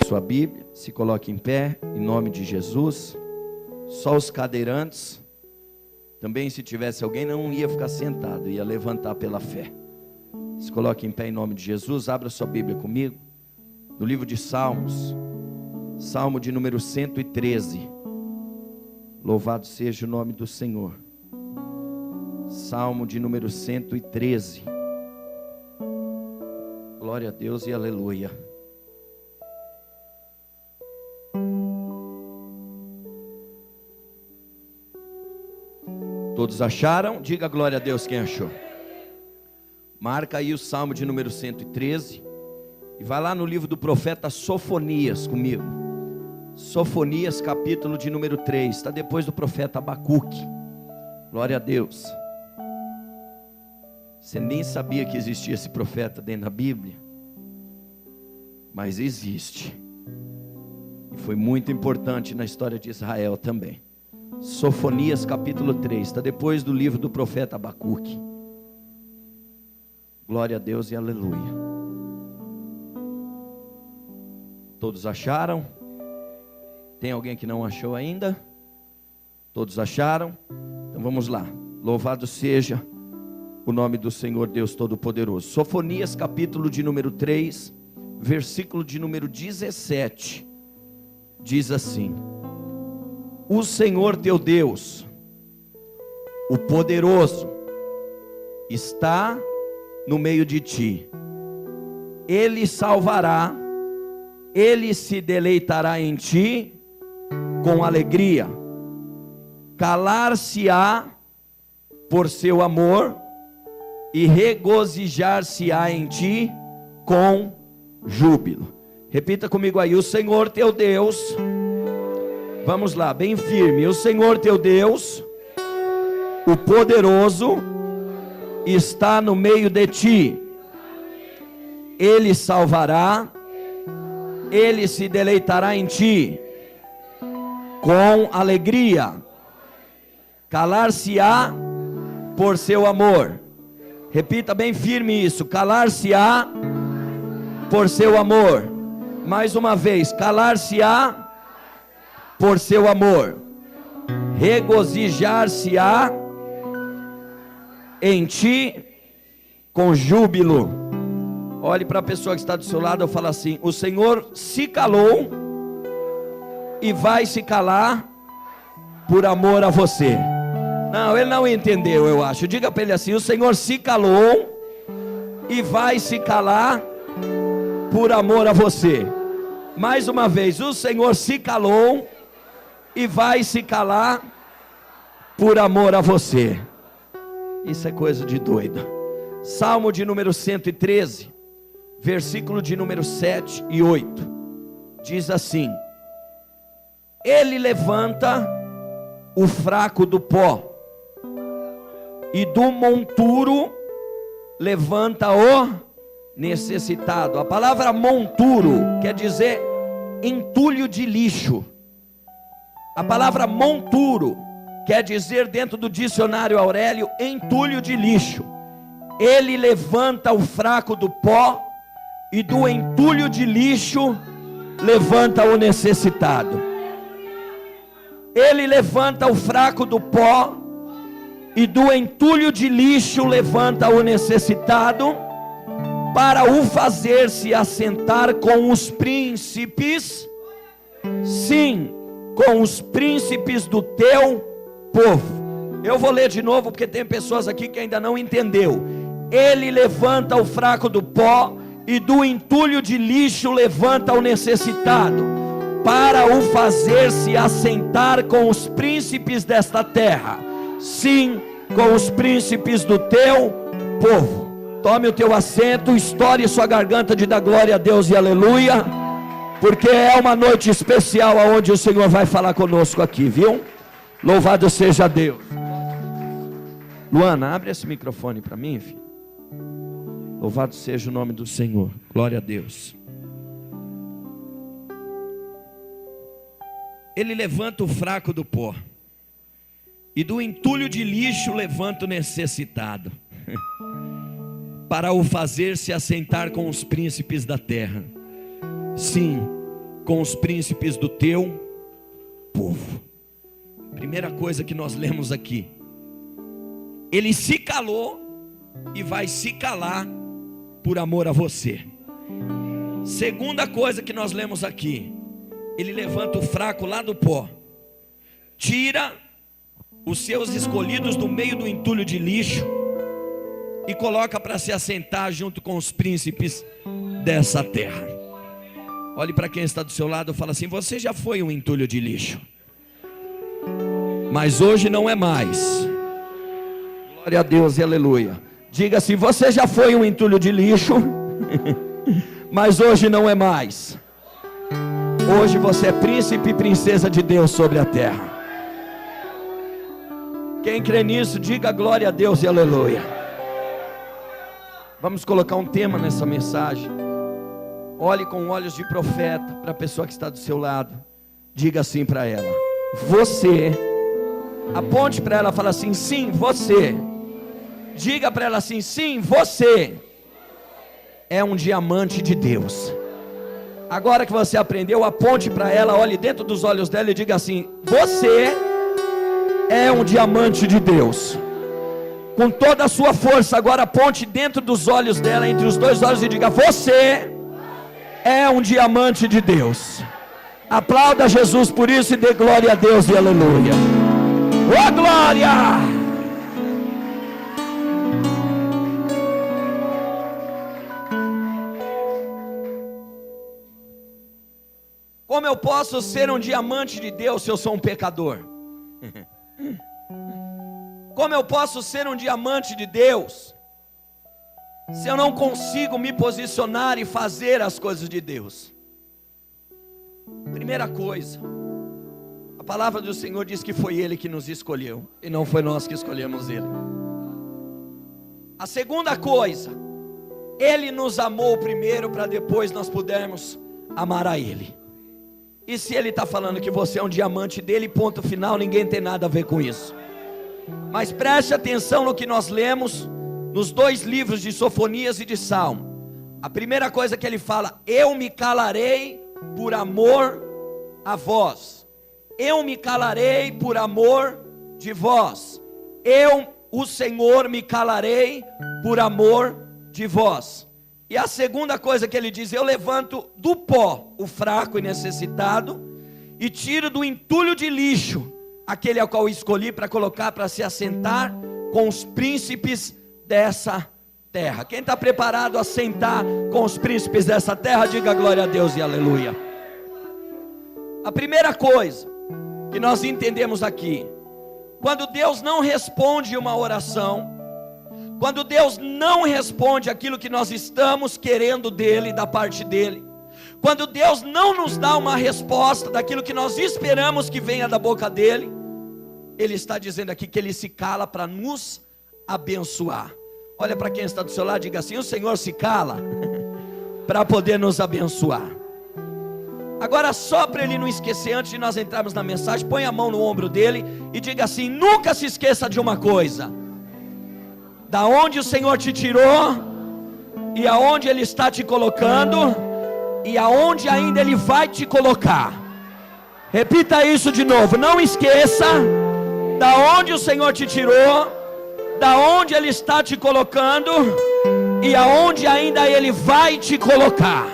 sua Bíblia, se coloque em pé, em nome de Jesus. Só os cadeirantes. Também, se tivesse alguém, não ia ficar sentado, ia levantar pela fé. Se coloque em pé em nome de Jesus. Abra sua Bíblia comigo, no livro de Salmos, Salmo de número 113. Louvado seja o nome do Senhor. Salmo de número 113. Glória a Deus e aleluia. Todos acharam? Diga glória a Deus quem achou. Marca aí o Salmo de número 113 e vai lá no livro do profeta Sofonias comigo. Sofonias, capítulo de número 3, está depois do profeta Abacuque. Glória a Deus. Você nem sabia que existia esse profeta dentro da Bíblia, mas existe, e foi muito importante na história de Israel também. Sofonias capítulo 3, está depois do livro do profeta Abacuque. Glória a Deus e aleluia. Todos acharam? Tem alguém que não achou ainda? Todos acharam? Então vamos lá. Louvado seja o nome do Senhor Deus Todo-Poderoso. Sofonias capítulo de número 3, versículo de número 17. Diz assim: o Senhor teu Deus, o poderoso, está no meio de ti. Ele salvará, ele se deleitará em ti com alegria. Calar-se-á por seu amor e regozijar-se-á em ti com júbilo. Repita comigo aí: o Senhor teu Deus. Vamos lá, bem firme. O Senhor teu Deus, o poderoso, está no meio de ti. Ele salvará, ele se deleitará em ti com alegria. Calar-se-á por seu amor. Repita bem firme isso: calar-se-á por seu amor. Mais uma vez: calar-se-á por seu amor. Regozijar-se-á em ti com júbilo. Olhe para a pessoa que está do seu lado e fala assim: o Senhor se calou e vai se calar por amor a você. Não, ele não entendeu, eu acho. Diga para ele assim: o Senhor se calou e vai se calar por amor a você. Mais uma vez: o Senhor se calou e vai se calar por amor a você. Isso é coisa de doido. Salmo de número 113, versículo de número 7 e 8. Diz assim: ele levanta o fraco do pó, e do monturo levanta o necessitado. A palavra monturo quer dizer entulho de lixo. A palavra monturo quer dizer, dentro do dicionário Aurélio, entulho de lixo. Ele levanta o fraco do pó, e do entulho de lixo levanta o necessitado. Ele levanta o fraco do pó, e do entulho de lixo levanta o necessitado, para o fazer se assentar com os príncipes, sim, com os príncipes do teu povo. Eu vou ler de novo, porque tem pessoas aqui que ainda não entendeu. Ele levanta o fraco do pó, e do entulho de lixo levanta o necessitado, para o fazer se assentar com os príncipes desta terra, sim, com os príncipes do teu povo. Tome o teu assento, estoure sua garganta de dar glória a Deus e aleluia, porque é uma noite especial onde o Senhor vai falar conosco aqui, viu? Louvado seja Deus. Luana, abre esse microfone para mim, filho. Louvado seja o nome do Senhor. Glória a Deus. Ele levanta o fraco do pó, e do entulho de lixo levanta o necessitado, para o fazer se assentar com os príncipes da terra, sim, com os príncipes do teu povo. Primeira coisa que nós lemos aqui: ele se calou e vai se calar por amor a você. Segunda coisa que nós lemos aqui: ele levanta o fraco lá do pó, tira os seus escolhidos do meio do entulho de lixo e coloca para se assentar junto com os príncipes dessa terra. Olhe para quem está do seu lado e fala assim: você já foi um entulho de lixo, mas hoje não é mais. Glória a Deus e aleluia. Diga assim: você já foi um entulho de lixo, mas hoje não é mais. Hoje você é príncipe e princesa de Deus sobre a terra. Quem crê nisso, diga glória a Deus e aleluia. Vamos colocar um tema nessa mensagem. Olhe com olhos de profeta para a pessoa que está do seu lado. Diga assim para ela: você. Aponte para ela e fala assim: sim, você. Diga para ela assim: sim, você é um diamante de Deus. Agora que você aprendeu, aponte para ela, olhe dentro dos olhos dela e diga assim: você é um diamante de Deus. Com toda a sua força, agora aponte dentro dos olhos dela, entre os dois olhos, e diga: você é um diamante de Deus. Aplauda Jesus por isso e dê glória a Deus e aleluia. Oh glória! Como eu posso ser um diamante de Deus se eu sou um pecador? Como eu posso ser um diamante de Deus se eu não consigo me posicionar e fazer as coisas de Deus? Primeira coisa, a palavra do Senhor diz que foi Ele que nos escolheu e não foi nós que escolhemos Ele. A segunda coisa, Ele nos amou primeiro para depois nós pudermos amar a Ele. E se Ele está falando que você é um diamante dele, ponto final, ninguém tem nada a ver com isso. Mas preste atenção no que nós lemos nos dois livros de Sofonias e de Salmo. A primeira coisa que ele fala: eu me calarei por amor a vós. Eu me calarei por amor de vós. Eu, o Senhor, me calarei por amor de vós. E a segunda coisa que ele diz: eu levanto do pó o fraco e necessitado, e tiro do entulho de lixo aquele ao qual escolhi para colocar para se assentar com os príncipes dessa terra. Quem está preparado a sentar com os príncipes dessa terra, diga glória a Deus e aleluia. A primeira coisa que nós entendemos aqui: quando Deus não responde uma oração, quando Deus não responde aquilo que nós estamos querendo dele, da parte dele, quando Deus não nos dá uma resposta daquilo que nós esperamos que venha da boca dele, Ele está dizendo aqui que Ele se cala para nos abençoar. Olha para quem está do seu lado e diga assim: o Senhor se cala para poder nos abençoar. Agora, só para ele não esquecer, antes de nós entrarmos na mensagem, põe a mão no ombro dele e diga assim: nunca se esqueça de uma coisa: da onde o Senhor te tirou, e aonde Ele está te colocando, e aonde ainda Ele vai te colocar. Repita isso de novo: não esqueça da onde o Senhor te tirou, da onde Ele está te colocando, e aonde ainda Ele vai te colocar.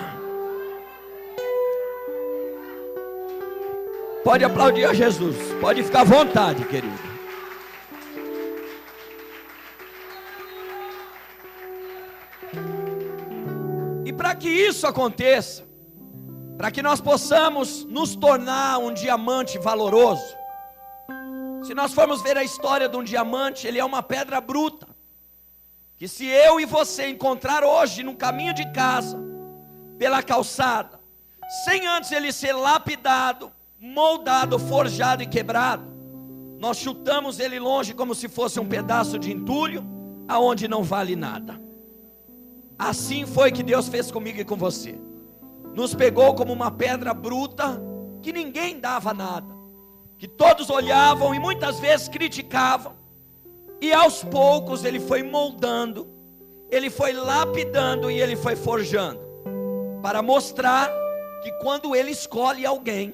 Pode aplaudir a Jesus, pode ficar à vontade, querido. E para que isso aconteça, para que nós possamos nos tornar um diamante valoroso, se nós formos ver a história de um diamante, ele é uma pedra bruta, que se eu e você encontrar hoje no caminho de casa, pela calçada, sem antes ele ser lapidado, moldado, forjado e quebrado, nós chutamos ele longe como se fosse um pedaço de entulho, aonde não vale nada. Assim foi que Deus fez comigo e com você. Nos pegou como uma pedra bruta, que ninguém dava nada, que todos olhavam e muitas vezes criticavam, e aos poucos Ele foi moldando, Ele foi lapidando e Ele foi forjando, para mostrar que quando Ele escolhe alguém,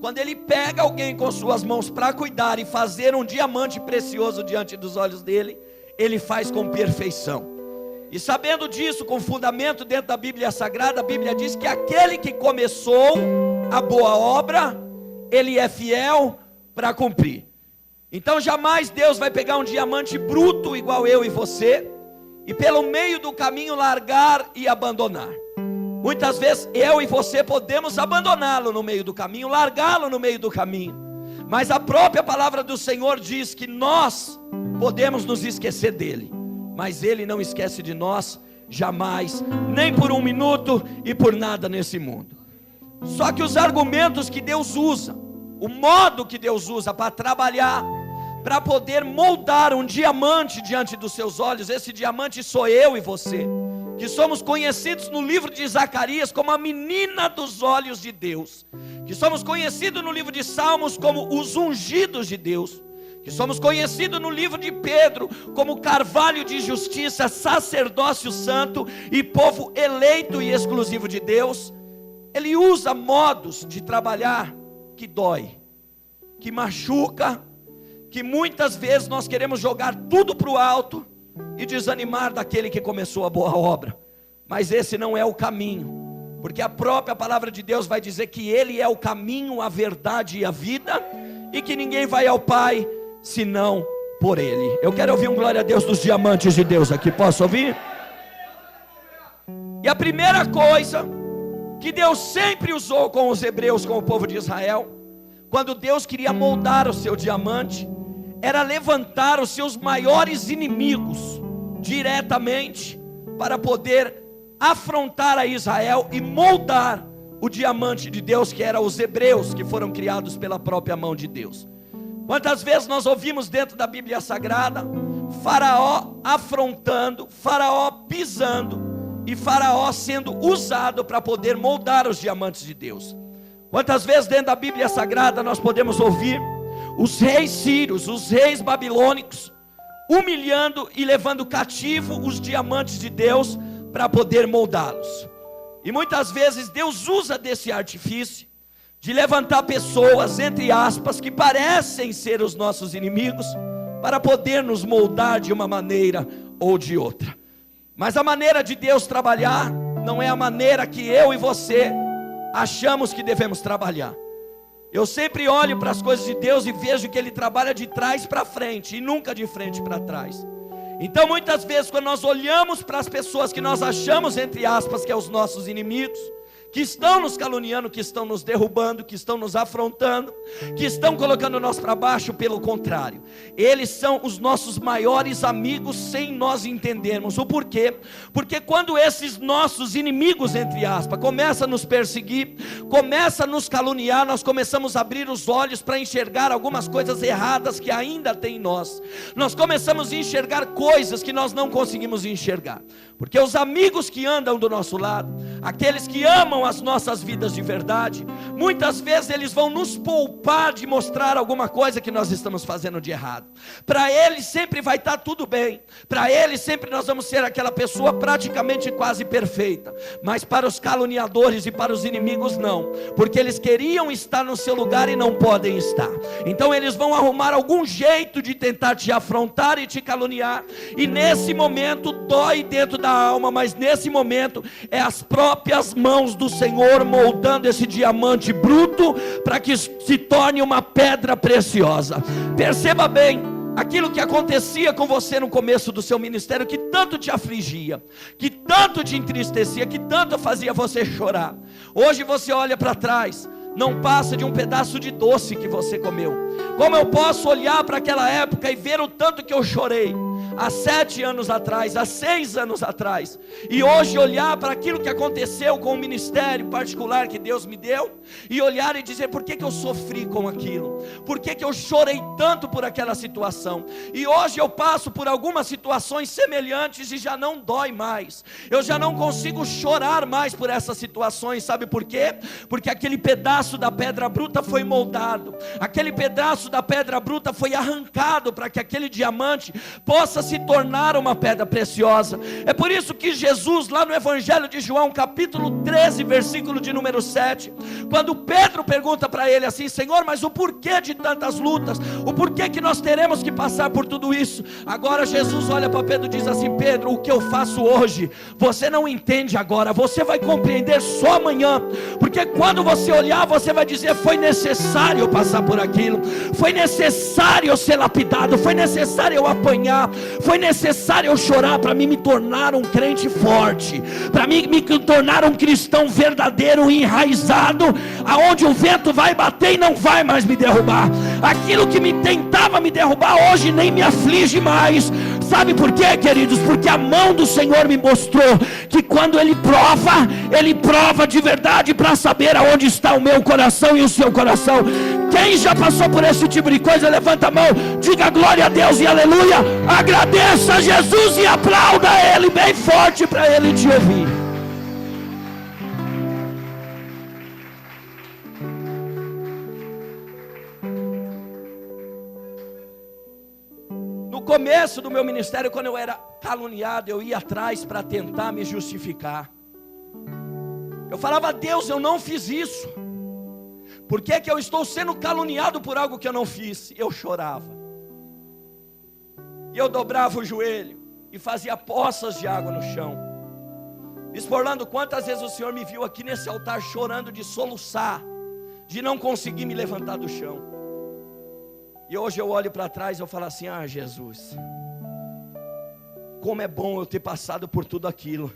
quando Ele pega alguém com suas mãos para cuidar e fazer um diamante precioso diante dos olhos dEle, Ele faz com perfeição. E sabendo disso, com fundamento dentro da Bíblia Sagrada, a Bíblia diz que aquele que começou a boa obra, Ele é fiel para cumprir. Então jamais Deus vai pegar um diamante bruto igual eu e você, e pelo meio do caminho largar e abandonar. Muitas vezes eu e você podemos abandoná-lo no meio do caminho, largá-lo no meio do caminho, mas a própria palavra do Senhor diz que nós podemos nos esquecer dele, mas Ele não esquece de nós jamais, nem por um minuto e por nada nesse mundo. Só que os argumentos que Deus usa, o modo que Deus usa para trabalhar, para poder moldar um diamante diante dos seus olhos, esse diamante sou eu e você, que somos conhecidos no livro de Zacarias como a menina dos olhos de Deus, que somos conhecidos no livro de Salmos como os ungidos de Deus, que somos conhecidos no livro de Pedro como carvalho de justiça, sacerdócio santo e povo eleito e exclusivo de Deus. Ele usa modos de trabalhar que dói, que machuca, que muitas vezes nós queremos jogar tudo para o alto e desanimar daquele que começou a boa obra, mas esse não é o caminho, porque a própria palavra de Deus vai dizer que Ele é o caminho, a verdade e a vida, e que ninguém vai ao Pai senão por Ele. Eu quero ouvir um glória a Deus dos diamantes de Deus aqui, posso ouvir? E a primeira coisa que Deus sempre usou com os hebreus, com o povo de Israel, quando Deus queria moldar o seu diamante, era levantar os seus maiores inimigos diretamente para poder afrontar a Israel e moldar o diamante de Deus, que era os hebreus, que foram criados pela própria mão de Deus. Quantas vezes nós ouvimos dentro da Bíblia Sagrada Faraó afrontando, Faraó pisando e Faraó sendo usado para poder moldar os diamantes de Deus? Quantas vezes dentro da Bíblia Sagrada nós podemos ouvir os reis sírios, os reis babilônicos, humilhando e levando cativo os diamantes de Deus para poder moldá-los? E muitas vezes Deus usa desse artifício de levantar pessoas, entre aspas, que parecem ser os nossos inimigos, para poder nos moldar de uma maneira ou de outra. Mas a maneira de Deus trabalhar não é a maneira que eu e você achamos que devemos trabalhar. Eu sempre olho para as coisas de Deus e vejo que Ele trabalha de trás para frente e nunca de frente para trás. Então muitas vezes quando nós olhamos para as pessoas que nós achamos, entre aspas, que é os nossos inimigos, que estão nos caluniando, que estão nos derrubando, que estão nos afrontando, que estão colocando nós para baixo, pelo contrário, eles são os nossos maiores amigos sem nós entendermos. O porquê? Porque quando esses nossos inimigos, entre aspas, começam a nos perseguir, começam a nos caluniar, nós começamos a abrir os olhos para enxergar algumas coisas erradas que ainda tem em nós. Nós começamos a enxergar coisas que nós não conseguimos enxergar, porque os amigos que andam do nosso lado, aqueles que amam as nossas vidas de verdade, muitas vezes eles vão nos poupar de mostrar alguma coisa que nós estamos fazendo de errado. Para eles sempre vai estar tudo bem, para eles sempre nós vamos ser aquela pessoa praticamente quase perfeita, mas para os caluniadores e para os inimigos não, porque eles queriam estar no seu lugar e não podem estar. Então eles vão arrumar algum jeito de tentar te afrontar e te caluniar, e nesse momento dói dentro da alma, mas nesse momento é as próprias mãos do Senhor moldando esse diamante bruto para que se torne uma pedra preciosa. Perceba bem, aquilo que acontecia com você no começo do seu ministério, que tanto te afligia, que tanto te entristecia, que tanto fazia você chorar, hoje você olha para trás, não passa de um pedaço de doce que você comeu. Como eu posso olhar para aquela época e ver o tanto que eu chorei há 7 anos atrás, há 6 anos atrás, e hoje olhar para aquilo que aconteceu com o ministério particular que Deus me deu, e olhar e dizer, por que que eu sofri com aquilo? Por que que eu chorei tanto por aquela situação? E hoje eu passo por algumas situações semelhantes e já não dói mais, eu já não consigo chorar mais por essas situações. Sabe por quê? Porque aquele pedaço da pedra bruta foi moldado, aquele pedaço da pedra bruta foi arrancado para que aquele diamante possa possa se tornar uma pedra preciosa. É por isso que Jesus, lá no Evangelho de João, capítulo 13, versículo de número 7, quando Pedro pergunta para ele assim: Senhor, mas o porquê de tantas lutas? O porquê que nós teremos que passar por tudo isso? Agora Jesus olha para Pedro e diz assim: Pedro, o que eu faço hoje, você não entende agora, você vai compreender só amanhã, porque quando você olhar, você vai dizer: foi necessário eu passar por aquilo, foi necessário eu ser lapidado, foi necessário eu apanhar, foi necessário eu chorar para me tornar um crente forte, para me tornar um cristão verdadeiro e enraizado, aonde o vento vai bater e não vai mais me derrubar. Aquilo que tentava me derrubar hoje nem me aflige mais. Sabe por quê, queridos? Porque a mão do Senhor me mostrou que quando Ele prova de verdade para saber aonde está o meu coração e o seu coração. Quem já passou por esse tipo de coisa, levanta a mão, diga glória a Deus e aleluia, agradeça a Jesus e aplauda Ele bem forte para Ele te ouvir. No começo do meu ministério, quando eu era caluniado, eu ia atrás para tentar me justificar. Eu falava: Deus, eu não fiz isso. Por que que eu estou sendo caluniado por algo que eu não fiz? Eu chorava. E eu dobrava o joelho e fazia poças de água no chão. Bispo Orlando, quantas vezes o Senhor me viu aqui nesse altar chorando de soluçar, de não conseguir me levantar do chão. E hoje eu olho para trás e eu falo assim: ah, Jesus, como é bom eu ter passado por tudo aquilo.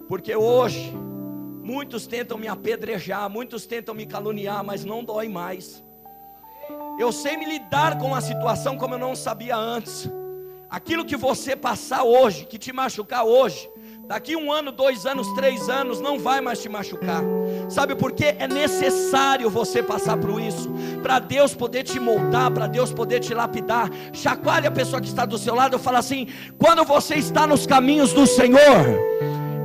Porque hoje muitos tentam me apedrejar, muitos tentam me caluniar, mas não dói mais. Eu sei me lidar com a situação como eu não sabia antes. Aquilo que você passar hoje, que te machucar hoje, daqui 1 ano, 2 anos, 3 anos, não vai mais te machucar. Sabe por quê? É necessário você passar por isso, para Deus poder te moldar, para Deus poder te lapidar. Chacoalhe a pessoa que está do seu lado e fala assim: quando você está nos caminhos do Senhor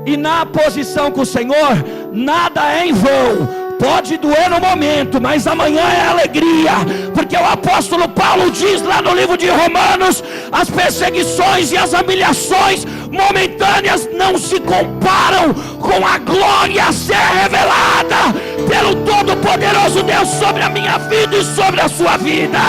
e na posição com o Senhor, nada é em vão. Pode doer no momento, mas amanhã é alegria, porque o apóstolo Paulo diz lá no livro de Romanos: as perseguições e as humilhações momentâneas não se comparam com a glória a ser revelada pelo Todo-Poderoso Deus sobre a minha vida e sobre a sua vida.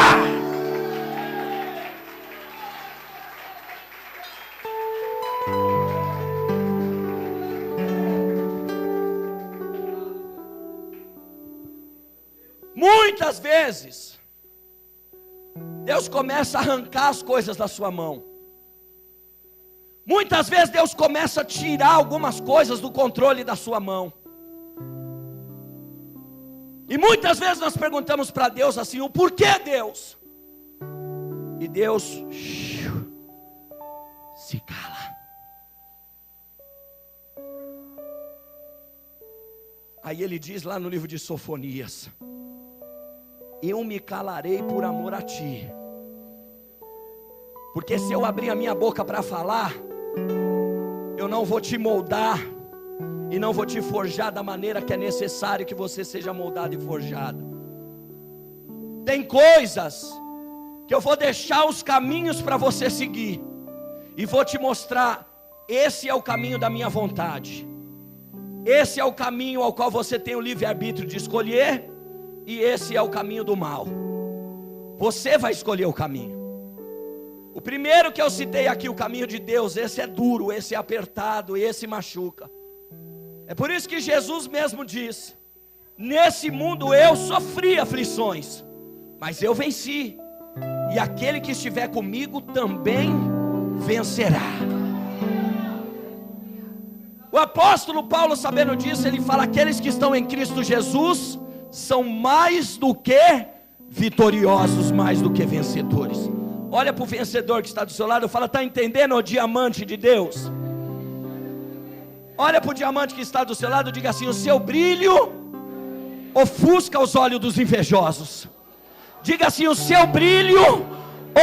Muitas vezes Deus começa a arrancar as coisas da sua mão. Muitas vezes Deus começa a tirar algumas coisas do controle da sua mão. E muitas vezes nós perguntamos para Deus assim: o porquê, Deus? E Deus se cala. Aí ele diz lá no livro de Sofonias: eu me calarei por amor a ti. Porque se eu abrir a minha boca para falar, eu não vou te moldar e não vou te forjar da maneira que é necessário que você seja moldado e forjado. Tem coisas que eu vou deixar os caminhos para você seguir, e vou te mostrar: esse é o caminho da minha vontade, esse é o caminho ao qual você tem o livre-arbítrio de escolher, e esse é o caminho do mal. Você vai escolher o caminho. O primeiro que eu citei aqui, o caminho de Deus, esse é duro, esse é apertado, esse machuca. É por isso que Jesus mesmo disse: nesse mundo eu sofri aflições, mas eu venci, e aquele que estiver comigo também vencerá. O apóstolo Paulo, sabendo disso, ele fala: aqueles que estão em Cristo Jesus são mais do que vitoriosos, mais do que vencedores. Olha para o vencedor que está do seu lado e fala: está entendendo, o diamante de Deus? Olha para o diamante que está do seu lado e diga assim: o seu brilho ofusca os olhos dos invejosos. Diga assim: o seu brilho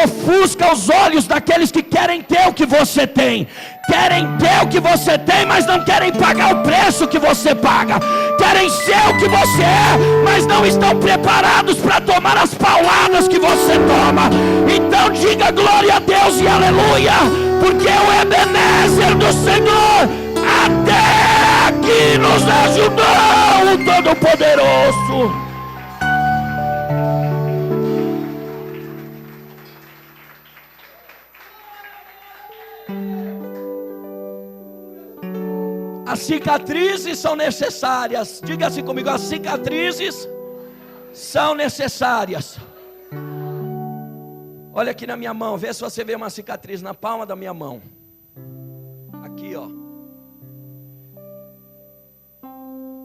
ofusca os olhos daqueles que querem ter o que você tem. Querem ter o que você tem, mas não querem pagar o preço que você paga. Querem ser o que você é, mas não não estão preparados para tomar as pauladas que você toma. Então diga glória a Deus e aleluia, porque o Ebenezer do Senhor até aqui nos ajudou, o Todo-Poderoso. As cicatrizes são necessárias. Diga assim comigo: as cicatrizes são necessárias. Olha aqui na minha mão, vê se você vê uma cicatriz na palma da minha mão. Aqui, ó.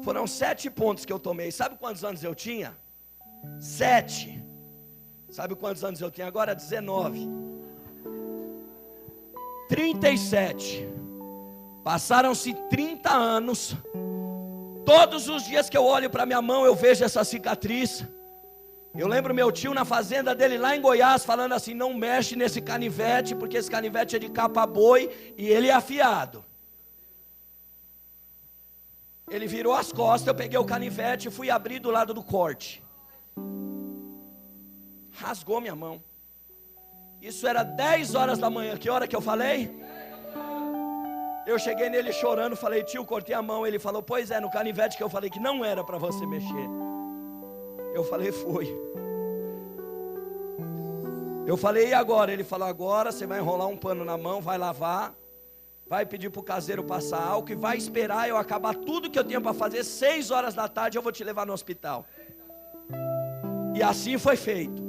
Foram 7 pontos que eu tomei. Sabe quantos anos eu tinha? 7. Sabe quantos anos eu tenho agora? 19. 37. Passaram-se 30 anos. Todos os dias que eu olho para minha mão, eu vejo essa cicatriz. Eu lembro meu tio na fazenda dele lá em Goiás, falando assim: não mexe nesse canivete, porque esse canivete é de capa boi e ele é afiado. Ele virou as costas, eu peguei o canivete e fui abrir do lado do corte. Rasgou minha mão. Isso era 10 horas da manhã. Que hora que eu falei? Eu cheguei nele chorando, falei: tio, cortei a mão. Ele falou: pois é, no canivete que eu falei que não era para você mexer. Eu falei: foi. Eu falei: e agora? Ele falou: agora você vai enrolar um pano na mão, vai lavar, vai pedir para o caseiro passar álcool e vai esperar eu acabar tudo que eu tenho para fazer. 6 horas da tarde eu vou te levar no hospital. E assim foi feito.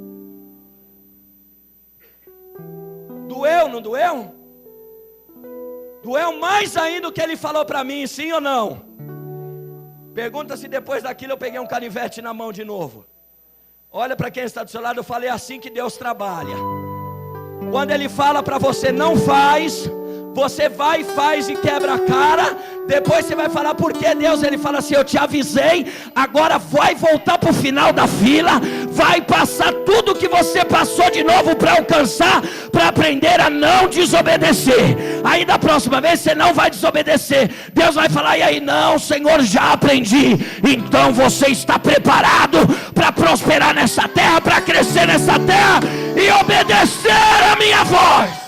Doeu, não doeu? Doeu mais ainda o que ele falou para mim, sim ou não? Pergunta se depois daquilo eu peguei um canivete na mão de novo. Olha para quem está do seu lado, eu falei: assim que Deus trabalha. Quando Ele fala para você não faz, você vai e faz e quebra a cara. Depois você vai falar: por que Deus? Ele fala assim: eu te avisei, agora vai voltar para o final da fila, vai passar tudo que você passou de novo para alcançar, para aprender a não desobedecer. Aí da próxima vez você não vai desobedecer. Deus vai falar: e aí? Não, Senhor, já aprendi. Então você está preparado para prosperar nessa terra, para crescer nessa terra e obedecer a minha voz.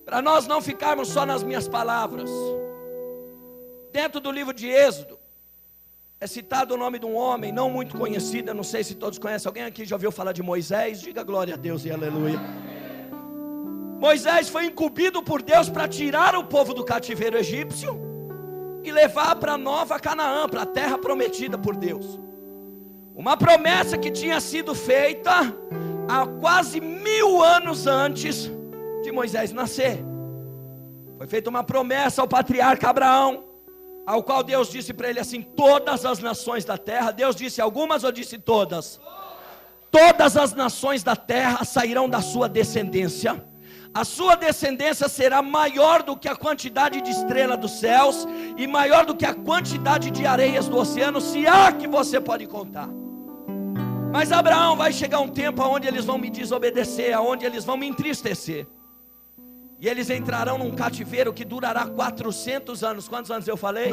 Para nós não ficarmos só nas minhas palavras, dentro do livro de Êxodo, é citado o nome de um homem não muito conhecido, eu não sei se todos conhecem. Alguém aqui já ouviu falar de Moisés? Diga glória a Deus e aleluia. Moisés foi incumbido por Deus para tirar o povo do cativeiro egípcio e levar para Nova Canaã, para a terra prometida por Deus. Uma promessa que tinha sido feita há quase 1000 anos antes de Moisés nascer. Foi feita uma promessa ao patriarca Abraão, ao qual Deus disse para ele assim: todas as nações da terra. Deus disse algumas ou disse todas? Todas as nações da terra sairão da sua descendência. A sua descendência será maior do que a quantidade de estrelas dos céus e maior do que a quantidade de areias do oceano, se há que você pode contar. Mas Abraão, vai chegar um tempo onde eles vão me desobedecer, onde eles vão me entristecer. E eles entrarão num cativeiro que durará 400 anos. Quantos anos eu falei?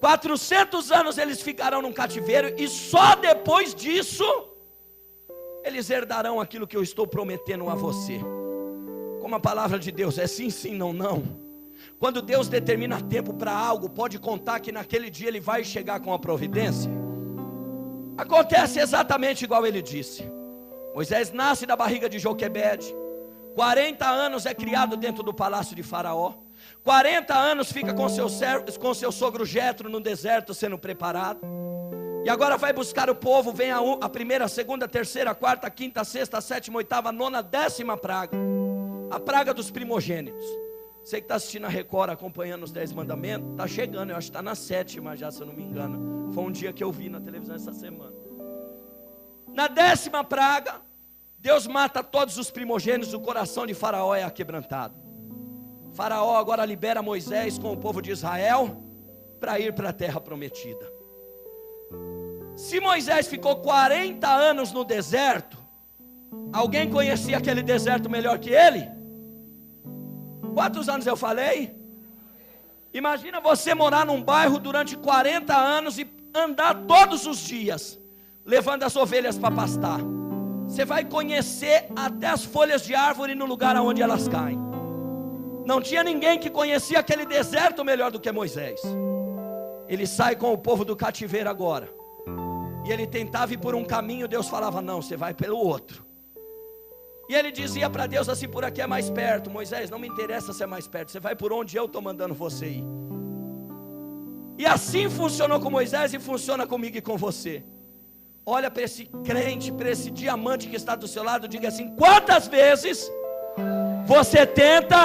400 anos eles ficarão num cativeiro. E só depois disso eles herdarão aquilo que eu estou prometendo a você. Como a palavra de Deus é sim, sim, não, não. Quando Deus determina tempo para algo, pode contar que naquele dia Ele vai chegar com a providência. Acontece exatamente igual Ele disse. Moisés nasce da barriga de Joquebede, 40 anos é criado dentro do palácio de Faraó, 40 anos fica com seu sogro Jetro no deserto sendo preparado, e agora vai buscar o povo. Vem a primeira, a segunda, a terceira, a quarta, a quinta, a sexta, a sétima, a oitava, a nona, a 10ª praga, a praga dos primogênitos. Você que está assistindo a Record, acompanhando os 10 mandamentos, está chegando, eu acho que está na 7ª já, se eu não me engano. Foi um dia que eu vi na televisão essa semana. Na 10ª praga, Deus mata todos os primogênitos, o coração de Faraó é aquebrantado. Faraó agora libera Moisés com o povo de Israel para ir para a terra prometida. Se Moisés ficou 40 anos no deserto, Alguém conhecia aquele deserto melhor que ele? Quantos anos eu falei? Imagina você morar num bairro durante 40 anos e andar todos os dias, levando as ovelhas para pastar. Você vai conhecer até as folhas de árvore no lugar onde elas caem. Não tinha ninguém que conhecia aquele deserto melhor do que Moisés. Ele sai com o povo do cativeiro agora, e ele tentava ir por um caminho, Deus falava, não, você vai pelo outro. E ele dizia para Deus assim, por aqui é mais perto. Moisés, não me interessa se é mais perto, você vai por onde eu estou mandando você ir. E assim funcionou com Moisés e funciona comigo e com você. Olha para esse crente, para esse diamante que está do seu lado, diga assim, quantas vezes você tenta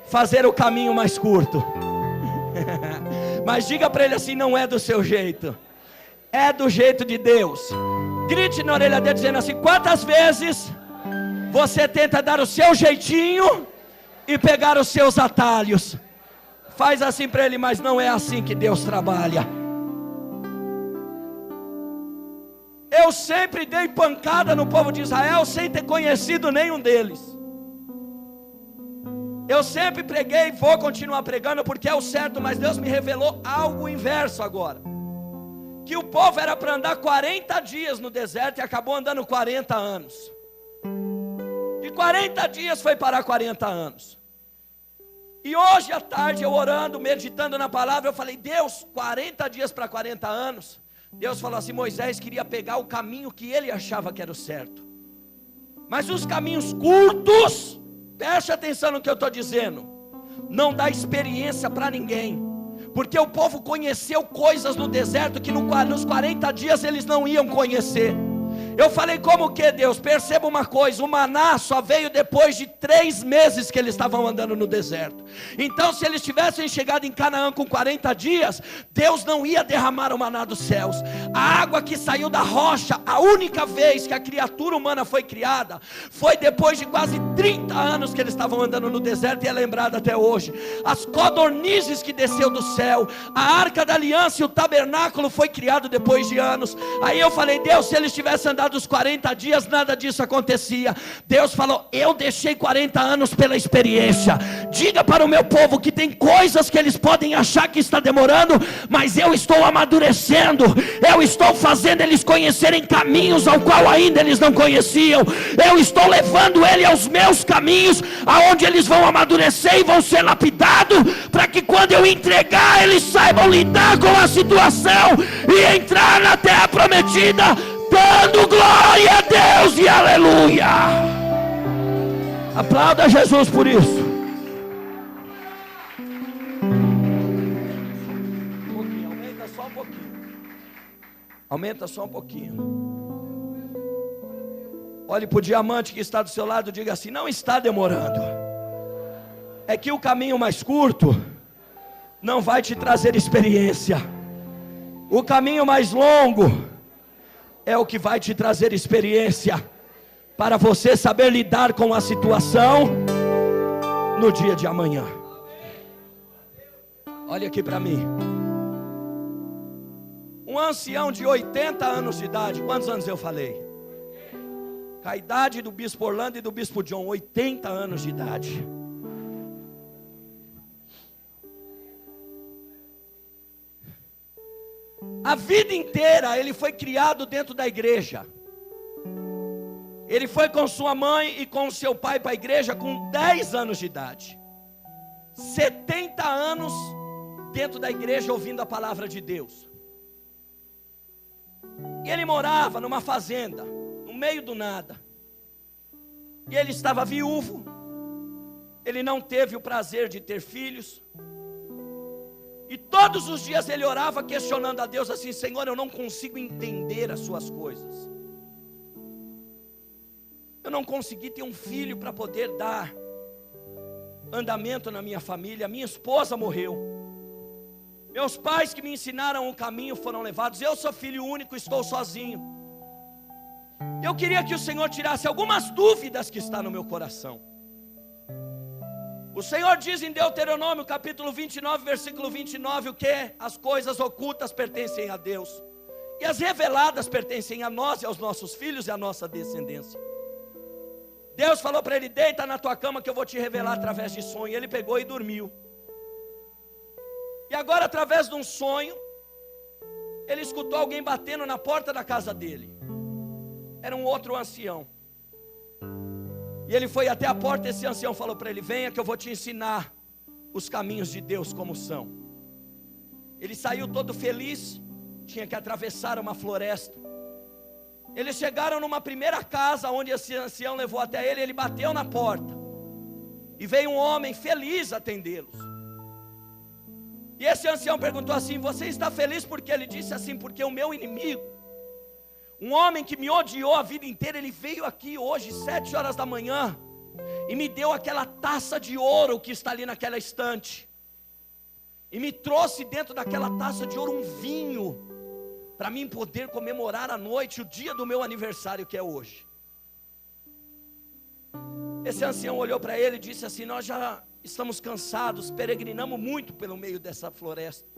fazer o caminho mais curto? Mas diga para ele assim, não é do seu jeito, é do jeito de Deus. Grite na orelha dele dizendo assim, quantas vezes você tenta dar o seu jeitinho e pegar os seus atalhos? Faz assim para ele, mas não é assim que Deus trabalha. Eu sempre dei pancada no povo de Israel sem ter conhecido nenhum deles. Eu sempre preguei e vou continuar pregando porque é o certo, mas Deus me revelou algo inverso agora. Que o povo era para andar 40 dias no deserto e acabou andando 40 anos. De 40 dias foi parar 40 anos. E hoje à tarde eu orando, meditando na palavra, eu falei, Deus, 40 dias para 40 anos. Deus falou assim, Moisés queria pegar o caminho que ele achava que era o certo. Mas os caminhos curtos, preste atenção no que eu estou dizendo, não dá experiência para ninguém. Porque o povo conheceu coisas no deserto que nos 40 dias eles não iam conhecer. Eu falei, como que Deus? Perceba uma coisa, o maná só veio depois de 3 meses que eles estavam andando no deserto. Então se eles tivessem chegado em Canaã com 40 dias, Deus não ia derramar o maná dos céus. A água que saiu da rocha, a única vez que a criatura humana foi criada, foi depois de quase 30 anos que eles estavam andando no deserto, e é lembrado até hoje. As codornizes que desceu do céu, a arca da aliança e o tabernáculo foi criado depois de anos. Aí eu falei, Deus, se eles tivessem andado os 40 dias, nada disso acontecia. Deus falou, eu deixei 40 anos pela experiência. Diga para o meu povo que tem coisas que eles podem achar que está demorando, mas eu estou amadurecendo, eu estou fazendo eles conhecerem caminhos ao qual ainda eles não conheciam. Eu estou levando ele aos meus caminhos, aonde eles vão amadurecer e vão ser lapidados, para que quando eu entregar, eles saibam lidar com a situação e entrar na terra prometida, dando glória a Deus e aleluia. Aplauda Jesus por isso. Aumenta só um pouquinho. Aumenta só um pouquinho. Olhe para o diamante que está do seu lado e diga assim, não está demorando. É que o caminho mais curto não vai te trazer experiência. O caminho mais longo é o que vai te trazer experiência, para você saber lidar com a situação no dia de amanhã. Olha aqui para mim. Um ancião de 80 anos de idade, quantos anos eu falei? Com a idade do bispo Orlando e do bispo John, 80 anos de idade. A vida inteira ele foi criado dentro da igreja. Ele foi com sua mãe e com seu pai para a igreja com 10 anos de idade. 70 anos dentro da igreja ouvindo a palavra de Deus. E ele morava numa fazenda, no meio do nada. E ele estava viúvo. Ele não teve o prazer de ter filhos. E todos os dias ele orava questionando a Deus assim, Senhor, eu não consigo entender as suas coisas. Eu não consegui ter um filho para poder dar andamento na minha família. Minha esposa morreu. Meus pais que me ensinaram o caminho foram levados. Eu sou filho único, estou sozinho. Eu queria que o Senhor tirasse algumas dúvidas que estão no meu coração. O Senhor diz em Deuteronômio capítulo 29, versículo 29, o que? As coisas ocultas pertencem a Deus, e as reveladas pertencem a nós e aos nossos filhos e à nossa descendência. Deus falou para ele: deita na tua cama que eu vou te revelar através de sonho. Ele pegou e dormiu. E agora, através de um sonho, ele escutou alguém batendo na porta da casa dele. Era um outro ancião. E ele foi até a porta, esse ancião falou para ele: venha que eu vou te ensinar os caminhos de Deus como são. Ele saiu todo feliz, tinha que atravessar uma floresta. Eles chegaram numa primeira casa, onde esse ancião levou até ele. Ele bateu na porta, e veio um homem feliz atendê-los. E esse ancião perguntou assim: você está feliz por quê? Ele disse assim: porque o meu inimigo, um homem que me odiou a vida inteira, ele veio aqui hoje, 7 horas da manhã, e me deu aquela taça de ouro que está ali naquela estante, e me trouxe dentro daquela taça de ouro um vinho, para mim poder comemorar à noite o dia do meu aniversário, que é hoje. Esse ancião olhou para ele e disse assim: nós já estamos cansados, peregrinamos muito pelo meio dessa floresta.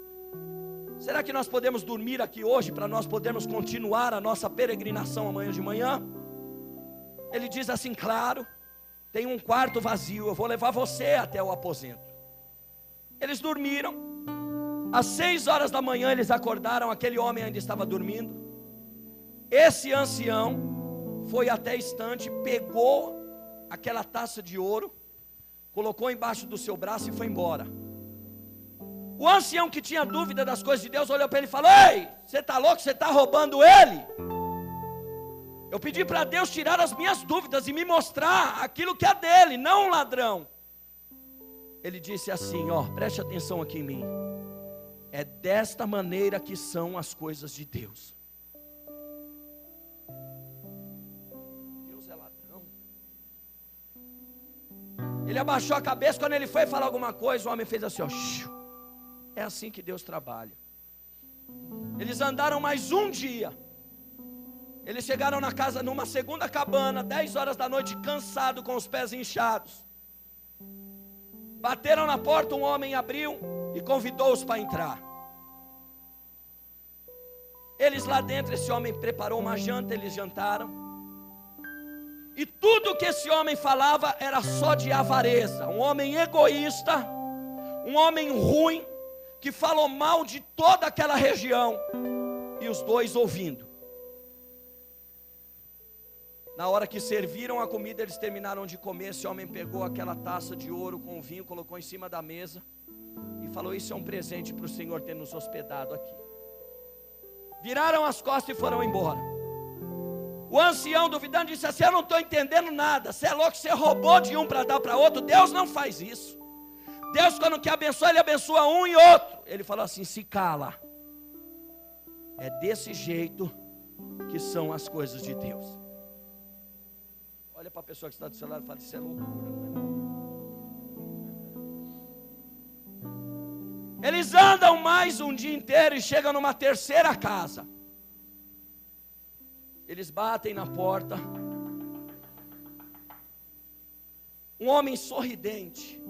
Será que nós podemos dormir aqui hoje, para nós podermos continuar a nossa peregrinação amanhã de manhã? Ele diz assim: claro, tem um quarto vazio, eu vou levar você até o aposento. Eles dormiram. Às 6 horas da manhã eles acordaram, aquele homem ainda estava dormindo. Esse ancião foi até a estante, pegou aquela taça de ouro, colocou embaixo do seu braço e foi embora. O ancião, que tinha dúvida das coisas de Deus, olhou para ele e falou: ei, você está louco? Você está roubando ele? Eu pedi para Deus tirar as minhas dúvidas e me mostrar aquilo que é dele, não um ladrão. Ele disse assim: ó, preste atenção aqui em mim. É desta maneira que são as coisas de Deus. Deus é ladrão. Ele abaixou a cabeça. Quando ele foi falar alguma coisa, o homem fez assim, ó. É assim que Deus trabalha. Eles andaram mais um dia. Eles chegaram na casa, numa segunda cabana, 10 horas da noite, cansado, com os pés inchados. Bateram na porta, um homem abriu e convidou-os para entrar. Eles lá dentro, esse homem preparou uma janta, eles jantaram. E tudo que esse homem falava era só de avareza. Um homem egoísta, um homem ruim, que falou mal de toda aquela região. E os dois ouvindo. Na hora que serviram a comida, eles terminaram de comer. Esse homem pegou aquela taça de ouro com vinho, colocou em cima da mesa e falou: isso é um presente para o Senhor ter nos hospedado aqui. Viraram as costas e foram embora. O ancião, duvidando, disse assim: eu não estou entendendo nada. Você é louco? Você roubou de um para dar para outro? Deus não faz isso. Deus, quando quer abençoar, Ele abençoa um e outro. Ele falou assim: se cala. É desse jeito que são as coisas de Deus. Olha para a pessoa que está do seu lado e fala: isso é loucura, não é? Eles andam mais um dia inteiro e chegam numa terceira casa. Eles batem na porta. Um homem sorridente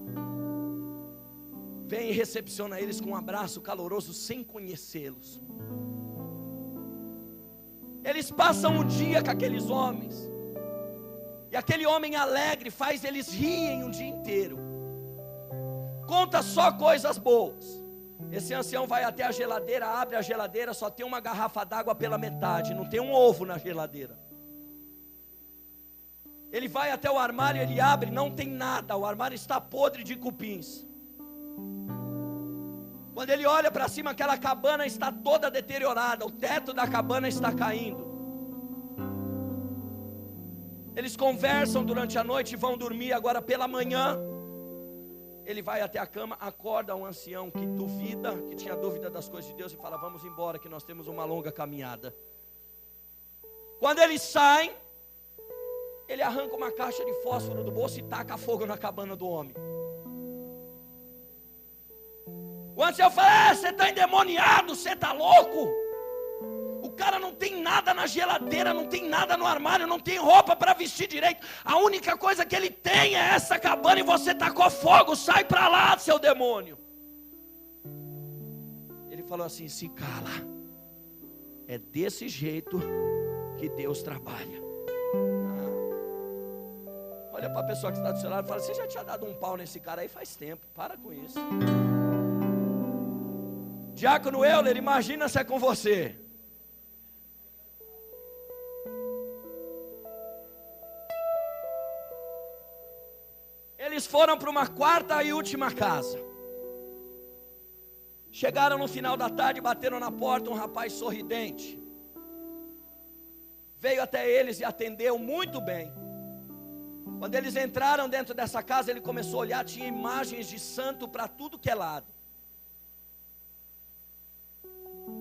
vem e recepciona eles com um abraço caloroso, sem conhecê-los. Eles passam o dia com aqueles homens, e aquele homem alegre faz eles riem um dia inteiro, conta só coisas boas. Esse ancião vai até a geladeira, abre a geladeira, só tem uma garrafa d'água pela metade, não tem um ovo na geladeira. Ele vai até o armário, ele abre, não tem nada, o armário está podre de cupins. Quando ele olha para cima, aquela cabana está toda deteriorada, o teto da cabana está caindo. Eles conversam durante a noite e vão dormir. Agora pela manhã, ele vai até a cama, acorda um ancião que duvida, que tinha dúvida das coisas de Deus, e fala: vamos embora que nós temos uma longa caminhada. Quando eles saem, ele arranca uma caixa de fósforo do bolso e taca fogo na cabana do homem. O ancião fala: você está endemoniado, você está louco? O cara não tem nada na geladeira, não tem nada no armário, não tem roupa para vestir direito. A única coisa que ele tem é essa cabana e você tacou fogo. Sai para lá, seu demônio. Ele falou assim: se cala. É desse jeito que Deus trabalha. Olha para a pessoa que está do seu lado e fala: você já tinha dado um pau nesse cara aí faz tempo, para com isso. Diácono Euler, imagina se é com você. Eles foram para uma quarta e última casa. Chegaram no final da tarde, bateram na porta, um rapaz sorridente veio até eles e atendeu muito bem. Quando eles entraram dentro dessa casa, ele começou a olhar, tinha imagens de santo para tudo que é lado.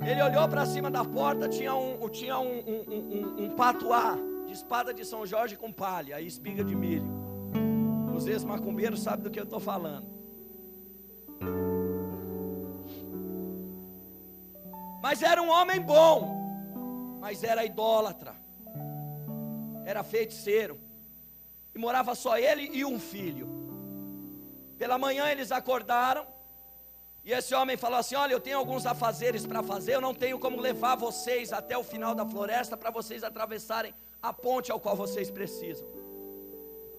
Ele olhou para cima da porta, tinha um patuá de espada de São Jorge com palha e espiga de milho. Os ex-macumbeiros sabem do que eu estou falando. Mas era um homem bom, mas era idólatra, era feiticeiro, e morava só ele e um filho. Pela manhã eles acordaram, e esse homem falou assim: olha, eu tenho alguns afazeres para fazer, eu não tenho como levar vocês até o final da floresta, para vocês atravessarem a ponte ao qual vocês precisam,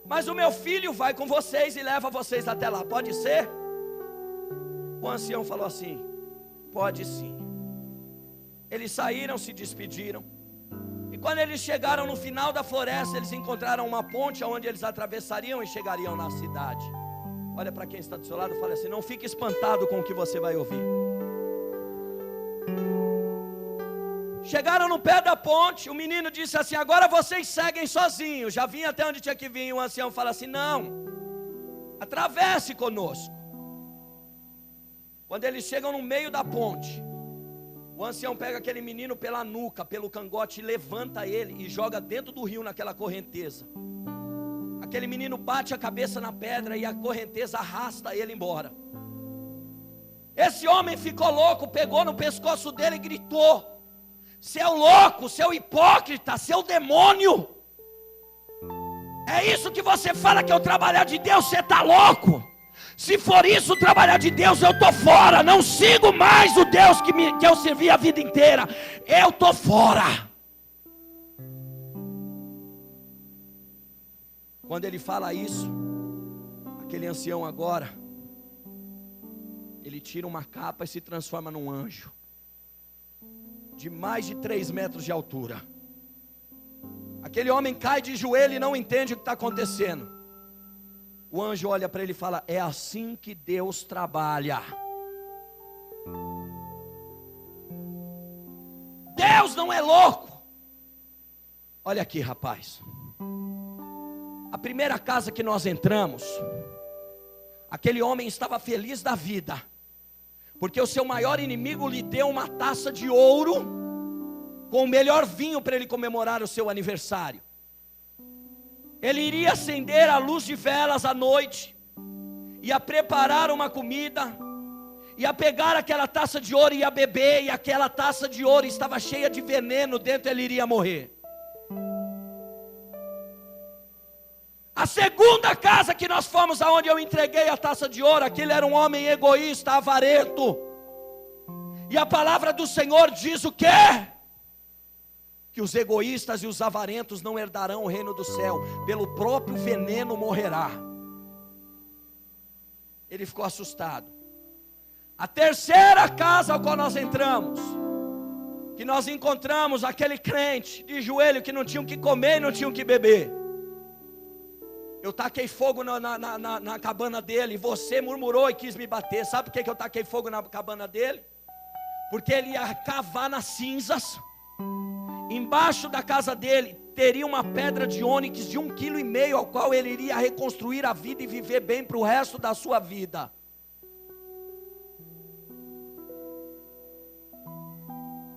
mas o meu filho vai com vocês e leva vocês até lá, pode ser? O ancião falou assim: pode sim. Eles saíram, se despediram, e quando eles chegaram no final da floresta, eles encontraram uma ponte onde eles atravessariam e chegariam na cidade. Olha para quem está do seu lado e fala assim: não fique espantado com o que você vai ouvir. Chegaram no pé da ponte, o menino disse assim: agora vocês seguem sozinhos, já vim até onde tinha que vir. O ancião fala assim: não, atravesse conosco. Quando eles chegam no meio da ponte, o ancião pega aquele menino pela nuca, pelo cangote, e levanta ele e joga dentro do rio naquela correnteza. Aquele menino bate a cabeça na pedra e a correnteza arrasta ele embora. Esse homem ficou louco, pegou no pescoço dele e gritou: seu louco, seu hipócrita, seu demônio, é isso que você fala que é o trabalhar de Deus? Você está louco? Se for isso, trabalhar de Deus, eu estou fora. Não sigo mais o Deus que eu servi a vida inteira. Eu estou fora. Quando ele fala isso, aquele ancião agora, ele tira uma capa e se transforma num anjo, de mais de 3 metros de altura. Aquele homem cai de joelho e não entende o que está acontecendo. O anjo olha para ele e fala: é assim que Deus trabalha. Deus não é louco. Olha aqui, rapaz. A primeira casa que nós entramos, aquele homem estava feliz da vida, porque o seu maior inimigo lhe deu uma taça de ouro com o melhor vinho para ele comemorar o seu aniversário. Ele iria acender a luz de velas à noite, ia preparar uma comida, ia pegar aquela taça de ouro e ia beber, e aquela taça de ouro estava cheia de veneno dentro, ele iria morrer. A segunda casa que nós fomos, aonde eu entreguei a taça de ouro, aquele era um homem egoísta, avarento, e a palavra do Senhor diz o quê? Que os egoístas e os avarentos não herdarão o reino do céu, pelo próprio veneno morrerá. Ele ficou assustado. A terceira casa ao qual nós entramos, que nós encontramos aquele crente de joelho, que não tinha o que comer e não tinha o que beber. Eu taquei fogo na cabana dele, e você murmurou e quis me bater. Sabe por que eu taquei fogo na cabana dele? Porque ele ia cavar nas cinzas. Embaixo da casa dele teria uma pedra de ônix de 1,5 kg, ao qual ele iria reconstruir a vida e viver bem para o resto da sua vida.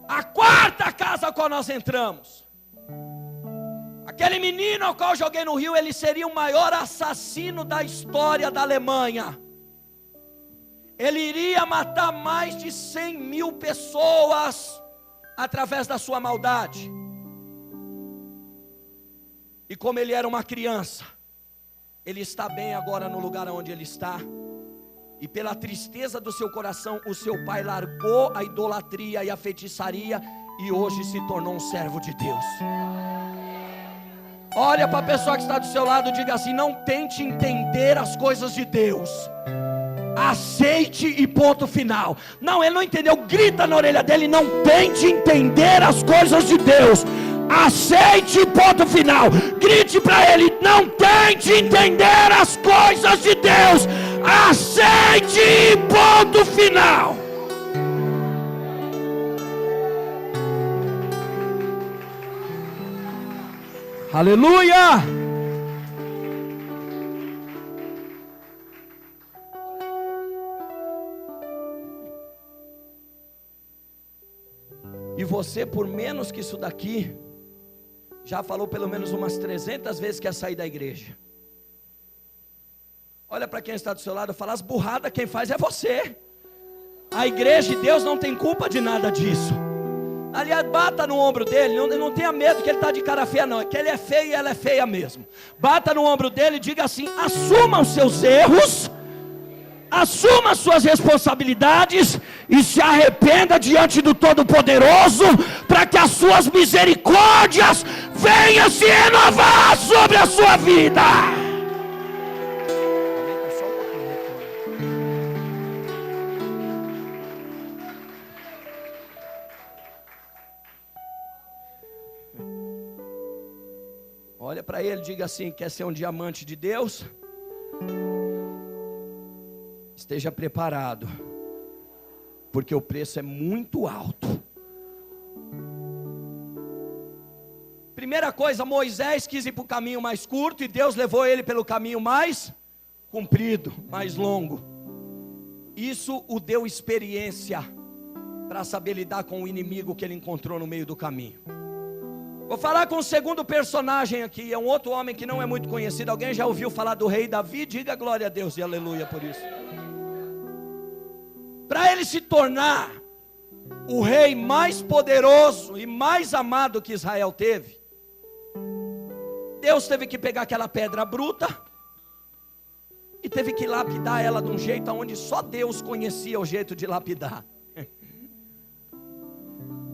A quarta casa ao qual nós entramos, aquele menino ao qual eu joguei no rio, ele seria o maior assassino da história da Alemanha. Ele iria matar mais de 100.000 pessoas através da sua maldade. E como ele era uma criança, ele está bem agora no lugar onde ele está. E pela tristeza do seu coração, o seu pai largou a idolatria e a feitiçaria, e hoje se tornou um servo de Deus. Olha para a pessoa que está do seu lado e diga assim: não tente entender as coisas de Deus, aceite e ponto final. Não, ele não entendeu, grita na orelha dele: não tente entender as coisas de Deus, aceite e ponto final. Grite para ele: não tente entender as coisas de Deus, aceite e ponto final. Aleluia! E você, por menos que isso daqui, já falou pelo menos umas 300 vezes que ia sair da igreja. Olha para quem está do seu lado, fala: as burradas quem faz é você. A igreja de Deus não tem culpa de nada disso. Aliás, bata no ombro dele, não tenha medo que ele está de cara feia não, é que ele é feio e ela é feia mesmo. Bata no ombro dele e diga assim: assuma os seus erros, assuma as suas responsabilidades e se arrependa diante do Todo-Poderoso, para que as suas misericórdias venham se renovar sobre a sua vida. Olha para ele, diga assim: quer ser um diamante de Deus? Esteja preparado, porque o preço é muito alto. Primeira coisa, Moisés quis ir para o caminho mais curto e Deus levou ele pelo caminho mais comprido, mais longo. Isso o deu experiência para saber lidar com o inimigo que ele encontrou no meio do caminho. Vou falar com o segundo personagem aqui, é um outro homem que não é muito conhecido. Alguém já ouviu falar do rei Davi? Diga glória a Deus e aleluia por isso. Para ele se tornar o rei mais poderoso e mais amado que Israel teve, Deus teve que pegar aquela pedra bruta e teve que lapidar ela de um jeito onde só Deus conhecia o jeito de lapidar.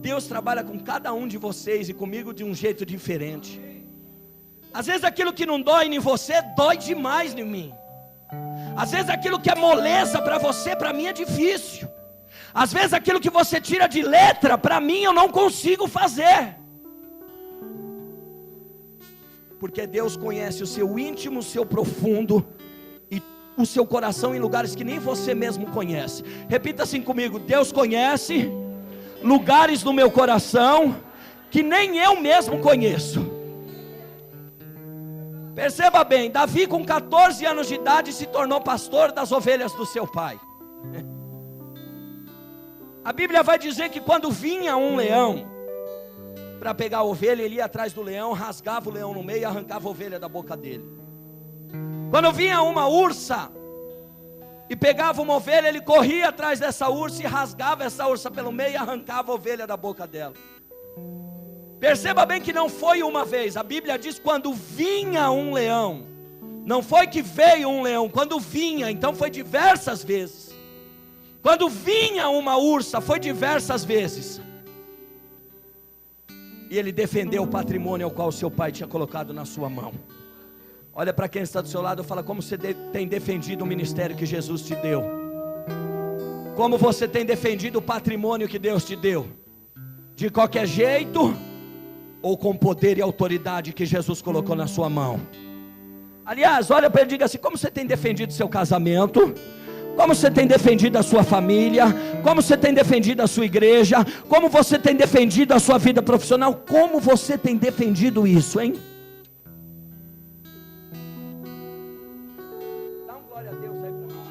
Deus trabalha com cada um de vocês e comigo de um jeito diferente. Às vezes aquilo que não dói em você, dói demais em mim. Às vezes aquilo que é moleza para você, para mim é difícil. Às vezes aquilo que você tira de letra, para mim eu não consigo fazer. Porque Deus conhece o seu íntimo, o seu profundo e o seu coração em lugares que nem você mesmo conhece. Repita assim comigo: Deus conhece lugares no meu coração que nem eu mesmo conheço. Perceba bem, Davi com 14 anos de idade se tornou pastor das ovelhas do seu pai. A Bíblia vai dizer que quando vinha um leão para pegar a ovelha, ele ia atrás do leão, rasgava o leão no meio e arrancava a ovelha da boca dele. Quando vinha uma ursa e pegava uma ovelha, ele corria atrás dessa ursa e rasgava essa ursa pelo meio e arrancava a ovelha da boca dela. Perceba bem que não foi uma vez. A Bíblia diz quando vinha um leão. Não foi que veio um leão, quando vinha, então foi diversas vezes. Quando vinha uma ursa, foi diversas vezes. E ele defendeu o patrimônio ao qual seu pai tinha colocado na sua mão. Olha para quem está do seu lado e fala: como você tem defendido o ministério que Jesus te deu? Como você tem defendido o patrimônio que Deus te deu? De qualquer jeito ou com poder e autoridade que Jesus colocou na sua mão? Aliás, olha para ele e diga assim: como você tem defendido seu casamento? Como você tem defendido a sua família? Como você tem defendido a sua igreja? Como você tem defendido a sua vida profissional? Como você tem defendido isso, hein? Dá um glória a Deus aí para mim.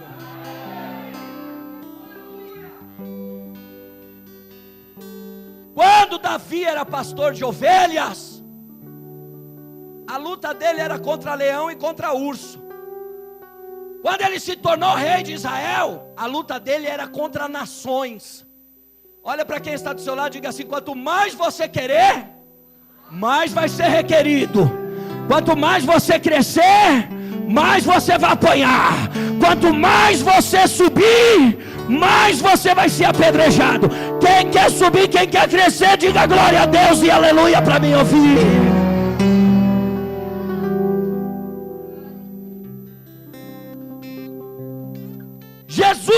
Quando Davi era pastor de ovelhas, a luta dele era contra leão e contra urso. Quando ele se tornou rei de Israel, a luta dele era contra nações. Olha para quem está do seu lado e diga assim: quanto mais você querer, mais vai ser requerido. Quanto mais você crescer, mais você vai apanhar. Quanto mais você subir, mais você vai ser apedrejado. Quem quer subir, quem quer crescer, diga glória a Deus e aleluia para mim ouvir.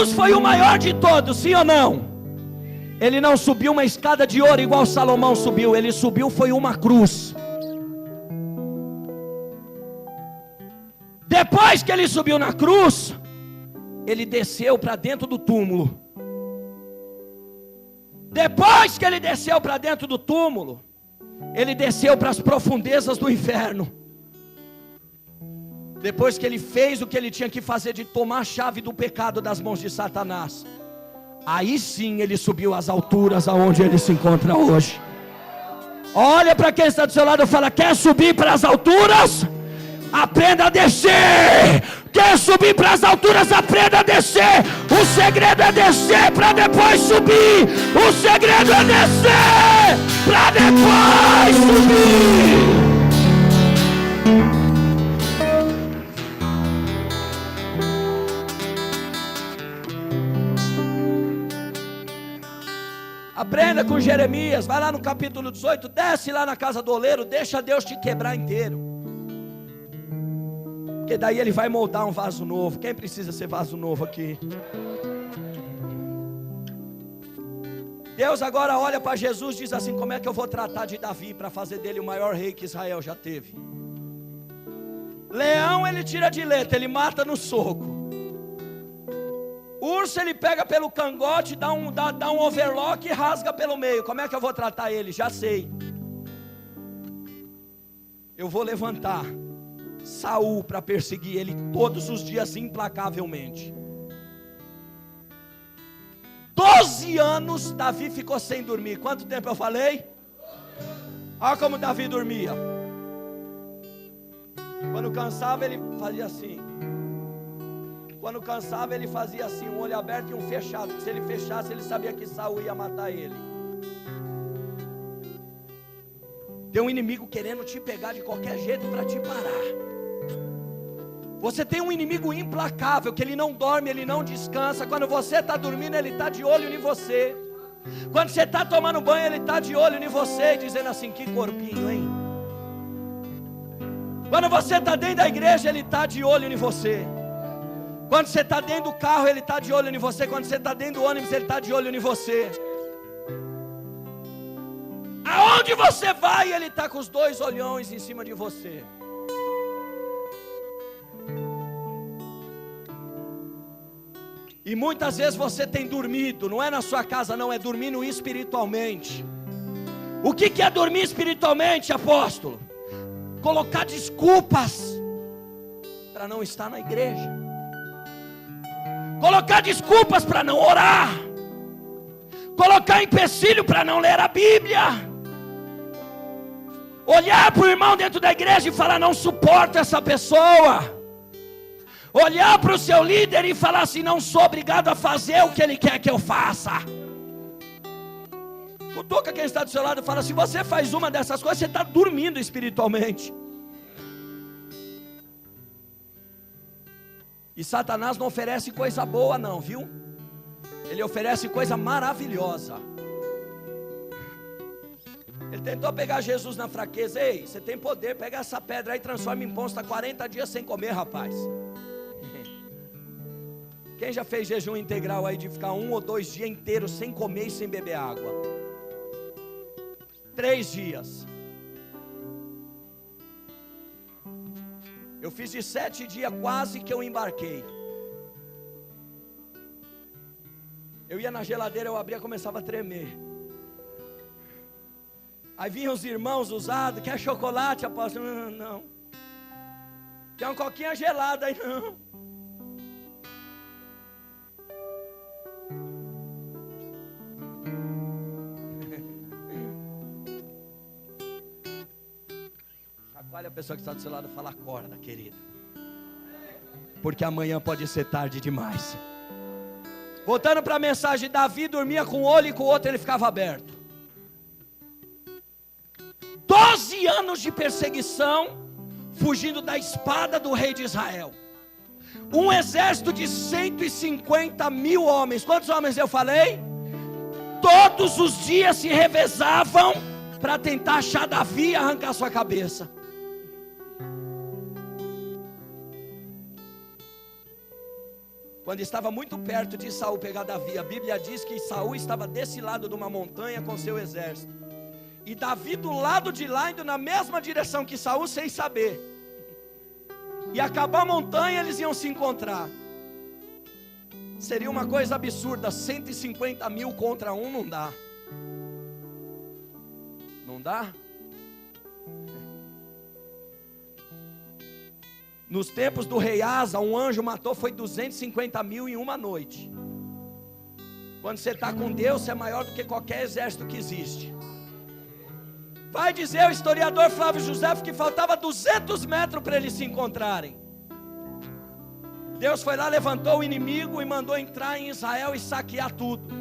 Jesus foi o maior de todos, sim ou não? Ele não subiu uma escada de ouro igual Salomão subiu. Ele subiu foi uma cruz. Depois que ele subiu na cruz, ele desceu para dentro do túmulo. Depois que ele desceu para dentro do túmulo, ele desceu para as profundezas do inferno. Depois que ele fez o que ele tinha que fazer, de tomar a chave do pecado das mãos de Satanás, aí sim ele subiu às alturas aonde ele se encontra hoje. Olha para quem está do seu lado e fala: quer subir para as alturas? Aprenda a descer. Quer subir para as alturas? Aprenda a descer. O segredo é descer para depois subir. O segredo é descer para depois subir. Aprenda com Jeremias. Vai lá no capítulo 18. Desce lá na casa do oleiro. Deixa Deus te quebrar inteiro. Porque daí ele vai moldar um vaso novo. Quem precisa ser vaso novo aqui? Deus agora olha para Jesus e diz assim: como é que eu vou tratar de Davi para fazer dele o maior rei que Israel já teve? Leão ele tira de letra, ele mata no soco. Urso ele pega pelo cangote, dá um overlock e rasga pelo meio. Como é que eu vou tratar ele? Já sei. Eu vou levantar Saul para perseguir ele todos os dias implacavelmente. 12 anos Davi ficou sem dormir. Quanto tempo eu falei? Olha como Davi dormia. Quando cansava ele fazia assim. Quando cansava ele fazia assim, um olho aberto e um fechado. Se ele fechasse ele sabia que Saul ia matar ele. Tem um inimigo querendo te pegar de qualquer jeito para te parar. Você tem um inimigo implacável, que ele não dorme, ele não descansa. Quando você está dormindo, ele está de olho em você. Quando você está tomando banho, ele está de olho em você, dizendo assim: que corpinho, hein? Quando você está dentro da igreja, ele está de olho em você. Quando você está dentro do carro, ele está de olho em você. Quando você está dentro do ônibus, ele está de olho em você. Aonde você vai, ele está com os dois olhões em cima de você. E muitas vezes você tem dormido, não é na sua casa não, é dormindo espiritualmente. O que é dormir espiritualmente, apóstolo? Colocar desculpas para não estar na igreja. Colocar desculpas para não orar. Colocar empecilho para não ler a Bíblia. Olhar para o irmão dentro da igreja e falar: não suporto essa pessoa. Olhar para o seu líder e falar assim: não sou obrigado a fazer o que ele quer que eu faça. Cutuca quem está do seu lado e fala: se você faz uma dessas coisas, você está dormindo espiritualmente. E Satanás não oferece coisa boa não, viu? Ele oferece coisa maravilhosa. Ele tentou pegar Jesus na fraqueza. Ei, você tem poder, pega essa pedra aí e transforma em pão. Você está 40 dias sem comer, rapaz. Quem já fez jejum integral aí de ficar 1 ou 2 dias inteiros sem comer e sem beber água? 3 dias. Eu fiz de 7 dias, quase que eu embarquei. Eu ia na geladeira, eu abria, começava a tremer. Aí vinham os irmãos usados: quer chocolate, apóstolo? Não, não. Quer uma coquinha gelada? Aí não. Olha a pessoa que está do seu lado e fala: acorda, querido, porque amanhã pode ser tarde demais. Voltando para a mensagem, Davi dormia com um olho e com o outro ele ficava aberto. 12 anos de perseguição, fugindo da espada do rei de Israel. Um exército de 150 mil homens. Quantos homens eu falei? Todos os dias se revezavam para tentar achar Davi e arrancar sua cabeça. quando estava muito perto de Saul pegar Davi, a Bíblia diz que Saul estava desse lado de uma montanha com seu exército, e Davi do lado de lá, indo na mesma direção que Saul, sem saber. E acabar a montanha, eles iam se encontrar. Seria uma coisa absurda, 150 mil contra um, não dá. Não dá? Nos tempos do rei Asa, um anjo matou, foi 250 mil em uma noite. Quando você está com Deus, você é maior do que qualquer exército que existe. Vai dizer o historiador Flávio José que faltava 200 metros para eles se encontrarem. Deus foi lá, levantou o inimigo e mandou entrar em Israel e saquear tudo.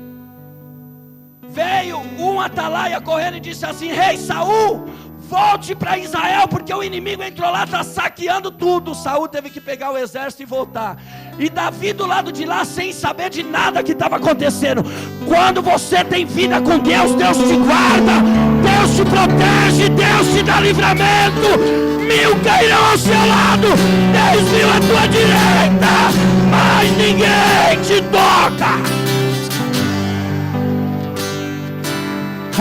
Veio um atalaia correndo e disse assim: Rei Saul, volte para Israel, porque o inimigo entrou lá, está saqueando tudo. Saul teve que pegar o exército e voltar. E Davi do lado de lá, sem saber de nada que estava acontecendo. Quando você tem vida com Deus, Deus te guarda, Deus te protege, Deus te dá livramento. 1000 cairão ao seu lado, 10.000 à tua direita, mas ninguém te toca.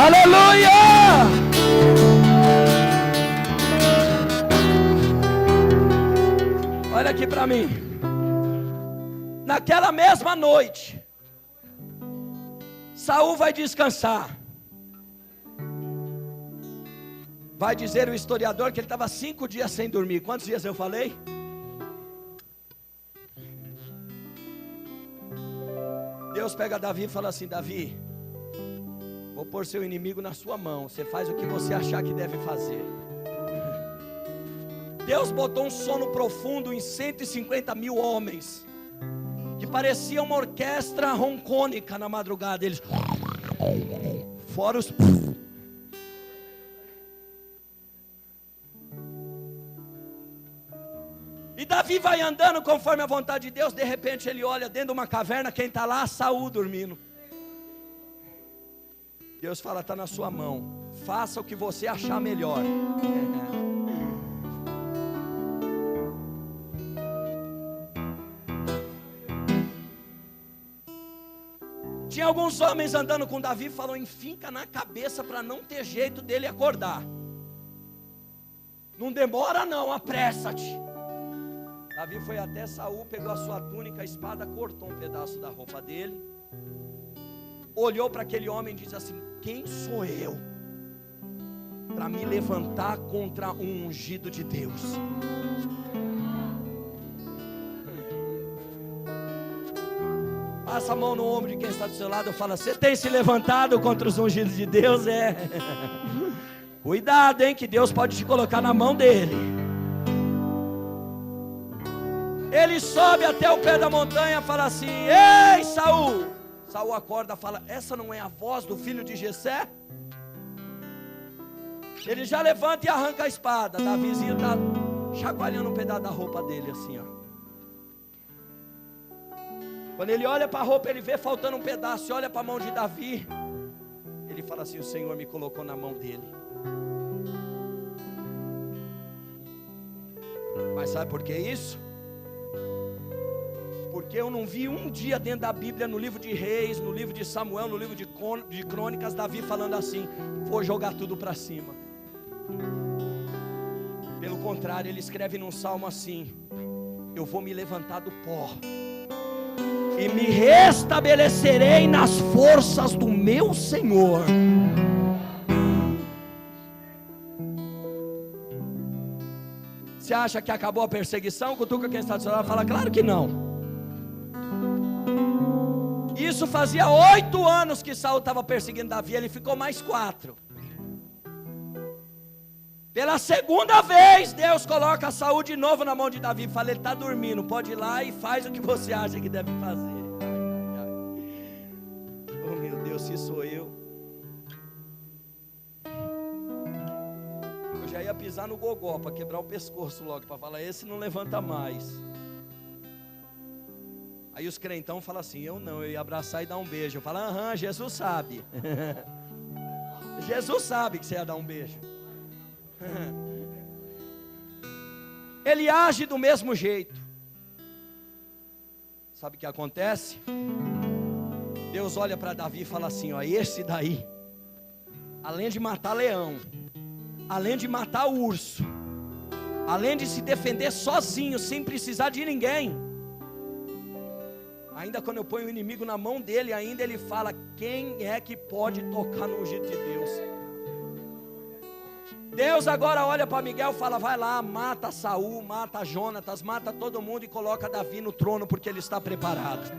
Aleluia! Olha aqui para mim. Naquela mesma noite, Saul vai descansar. Vai dizer o historiador que ele estava 5 dias sem dormir. Quantos dias eu falei? Deus pega Davi e fala assim: Davi, vou pôr seu inimigo na sua mão, você faz o que você achar que deve fazer. Deus botou um sono profundo em 150 mil homens, que parecia uma orquestra roncônica na madrugada. Eles, fora os... E Davi vai andando conforme a vontade de Deus. De repente ele olha dentro de uma caverna, quem está lá? Saul dormindo. Deus fala: está na sua mão, faça o que você achar melhor. Tinha alguns homens andando com Davi, falou: enfinca na cabeça para não ter jeito dele acordar. Não demora não, apressa-te. Davi foi até Saul, pegou a sua túnica, a espada, cortou um pedaço da roupa dele, olhou para aquele homem e disse assim: quem sou eu para me levantar contra um ungido de Deus? Passa a mão no ombro de quem está do seu lado e fala: você tem se levantado contra os ungidos de Deus? Cuidado, hein, que Deus pode te colocar na mão dele. Ele sobe até o pé da montanha e fala assim: ei, Saul. Saul acorda e fala: essa não é a voz do filho de Jessé? Ele já levanta e arranca a espada. Davizinho está chacoalhando um pedaço da roupa dele assim, ó. Quando ele olha para a roupa, ele vê faltando um pedaço, e olha para a mão de Davi, ele fala assim: o Senhor me colocou na mão dele. Mas sabe por que isso? Porque eu não vi um dia dentro da Bíblia, no livro de Reis, no livro de Samuel, no livro de Crônicas, Davi falando assim: vou jogar tudo para cima. Pelo contrário, ele escreve num salmo assim: eu vou me levantar do pó e me restabelecerei nas forças do meu Senhor. Você acha que acabou a perseguição? Cutuca quem está do seu lado e fala: claro que não. Isso fazia 8 anos que Saul estava perseguindo Davi, ele ficou mais 4. Pela segunda vez, Deus coloca Saul de novo na mão de Davi e fala: ele está dormindo, pode ir lá e faz o que você acha que deve fazer. Oh meu Deus, se sou eu já ia pisar no gogó para quebrar o pescoço logo, para falar: esse não levanta mais. Aí os crentão falam assim: eu não, eu ia abraçar e dar um beijo. Eu falo: aham, Jesus sabe. Jesus sabe que você ia dar um beijo. Ele age do mesmo jeito. Sabe o que acontece? Deus olha para Davi e fala assim, ó, esse daí, além de matar leão, além de matar urso, além de se defender sozinho, sem precisar de ninguém, ainda quando eu ponho o inimigo na mão dele, ainda ele fala, quem é que pode tocar no ungido de Deus? Deus agora olha para Miguel e fala, vai lá, mata Saul, mata Jonatas, mata todo mundo e coloca Davi no trono, porque ele está preparado.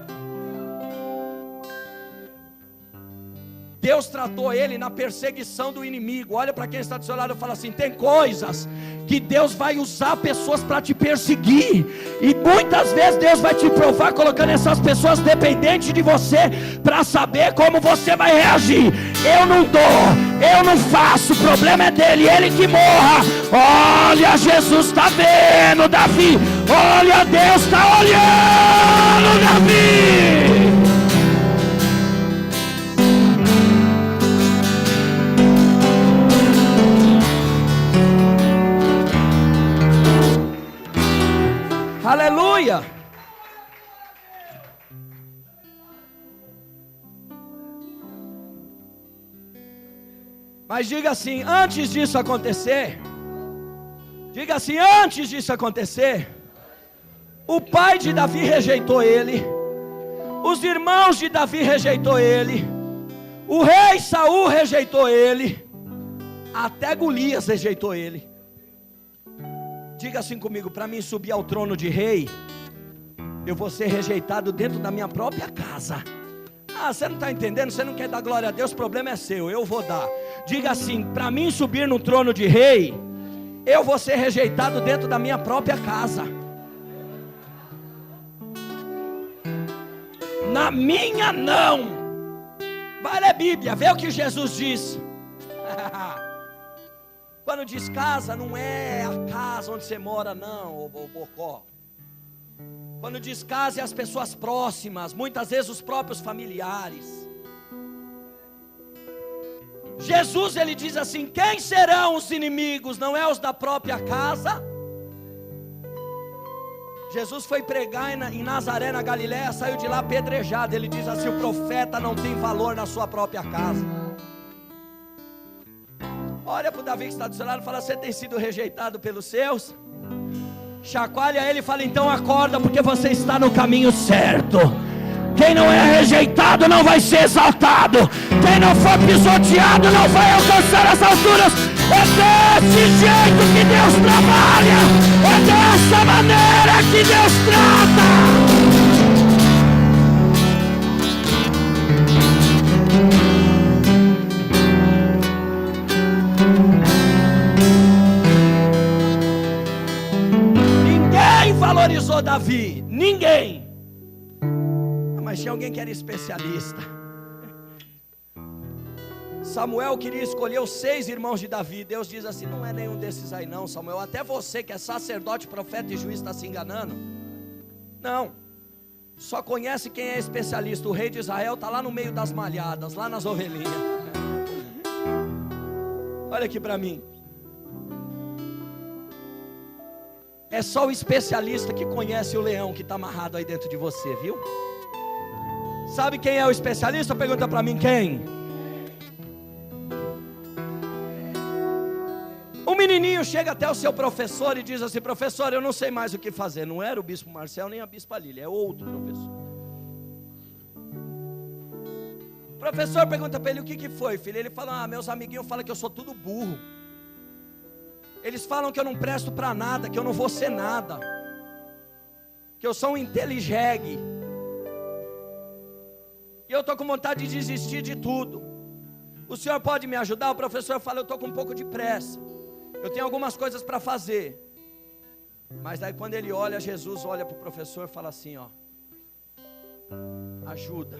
Deus tratou ele na perseguição do inimigo. Olha para quem está do seu lado e fala assim, tem coisas que Deus vai usar pessoas para te perseguir, e muitas vezes Deus vai te provar colocando essas pessoas dependentes de você, para saber como você vai reagir. Eu não dou, eu não faço, o problema é dele, ele que morra. Olha, Jesus está vendo Davi, olha, Deus está olhando Davi. Aleluia! Mas diga assim, antes disso acontecer, diga assim, antes disso acontecer, o pai de Davi rejeitou ele, os irmãos de Davi rejeitou ele, o rei Saul rejeitou ele, até Golias rejeitou ele. Diga assim comigo, para mim subir ao trono de rei, eu vou ser rejeitado dentro da minha própria casa. Ah, você não está entendendo, você não quer dar glória a Deus, o problema é seu, eu vou dar. Diga assim, para mim subir no trono de rei, eu vou ser rejeitado dentro da minha própria casa. Na minha não. Vai ler a Bíblia, vê o que Jesus diz. Quando diz casa, não é a casa onde você mora não, ô bocó. Quando diz casa, é as pessoas próximas, muitas vezes os próprios familiares. Jesus, ele diz assim, quem serão os inimigos? Não é os da própria casa? Jesus foi pregar em Nazaré, na Galiléia, saiu de lá apedrejado. Ele diz assim, o profeta não tem valor na sua própria casa. Olha para o Davi que está do seu lado e fala, você tem sido rejeitado pelos seus? Chacoalha ele e fala, então acorda, porque você está no caminho certo. Quem não é rejeitado não vai ser exaltado. Quem não for pisoteado não vai alcançar as alturas. É desse jeito que Deus trabalha. É dessa maneira que Deus trata. Valorizou Davi, ninguém. Mas tinha alguém que era especialista. Samuel queria escolher os 6 irmãos de Davi. Deus diz assim, não é nenhum desses aí não, Samuel. Até você que é sacerdote, profeta e juiz está se enganando. Não, só conhece quem é especialista. O rei de Israel está lá no meio das malhadas, lá nas ovelhinhas. Olha aqui para mim. É só o especialista que conhece o leão que está amarrado aí dentro de você, viu? Sabe quem é o especialista? Pergunta para mim, quem? O menininho chega até o seu professor e diz assim, professor, eu não sei mais o que fazer. Não era o bispo Marcel nem a bispa Lília, é outro professor. O professor pergunta para ele, o que foi, filho? Ele fala, meus amiguinhos falam que eu sou tudo burro. Eles falam que eu não presto para nada, que eu não vou ser nada, que eu sou um intelijegue, e eu estou com vontade de desistir de tudo. O senhor pode me ajudar? O professor fala, eu estou com um pouco de pressa, eu tenho algumas coisas para fazer. Mas daí quando ele olha, Jesus olha para o professor e fala assim, ó, ajuda,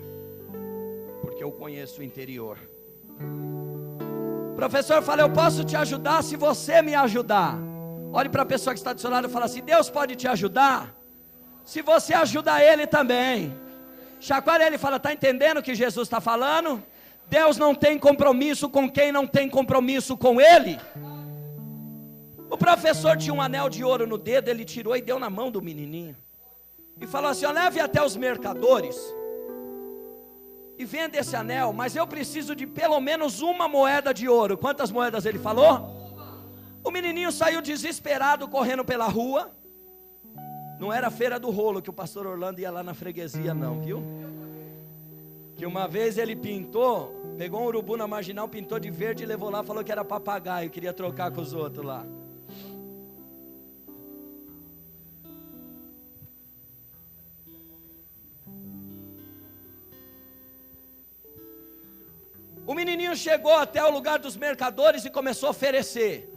porque eu conheço o interior. O professor fala, eu posso te ajudar se você me ajudar. Olhe para a pessoa que está do seu lado e fala assim, Deus pode te ajudar se você ajudar ele também. Chacoalha ele e fala, está entendendo o que Jesus está falando? Deus não tem compromisso com quem não tem compromisso com ele. O professor tinha um anel de ouro no dedo, ele tirou e deu na mão do menininho. e falou assim: leve até os mercadores e venda esse anel, mas eu preciso de pelo menos uma moeda de ouro. Quantas moedas ele falou? O menininho saiu desesperado, correndo pela rua. Não era a feira do rolo que o pastor Orlando ia lá na freguesia não, viu? Que uma vez ele pintou, pegou um urubu na marginal, pintou de verde e levou lá, falou que era papagaio, queria trocar com os outros lá. O menininho chegou até o lugar dos mercadores e começou a oferecer.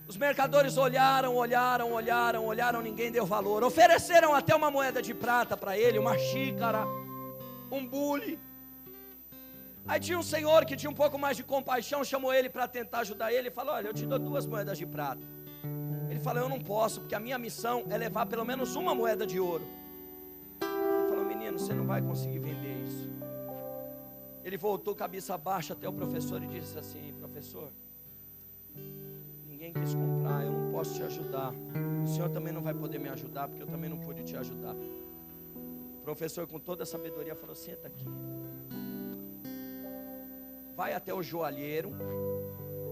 Os mercadores olharam, ninguém deu valor. Ofereceram até uma moeda de prata para ele, uma xícara, um bule. Aí tinha um senhor que tinha um pouco mais de compaixão, chamou ele para tentar ajudar ele e falou: olha, eu te dou 2 moedas de prata. Ele falou: eu não posso, porque a minha missão é levar pelo menos uma moeda de ouro. Ele falou: menino, você não vai conseguir vender isso. Ele voltou cabeça baixa até o professor e disse assim: professor, ninguém quis comprar, eu não posso te ajudar. O senhor também não vai poder me ajudar, porque eu também não pude te ajudar. O professor, com toda a sabedoria, falou: senta aqui. Vai até o joalheiro.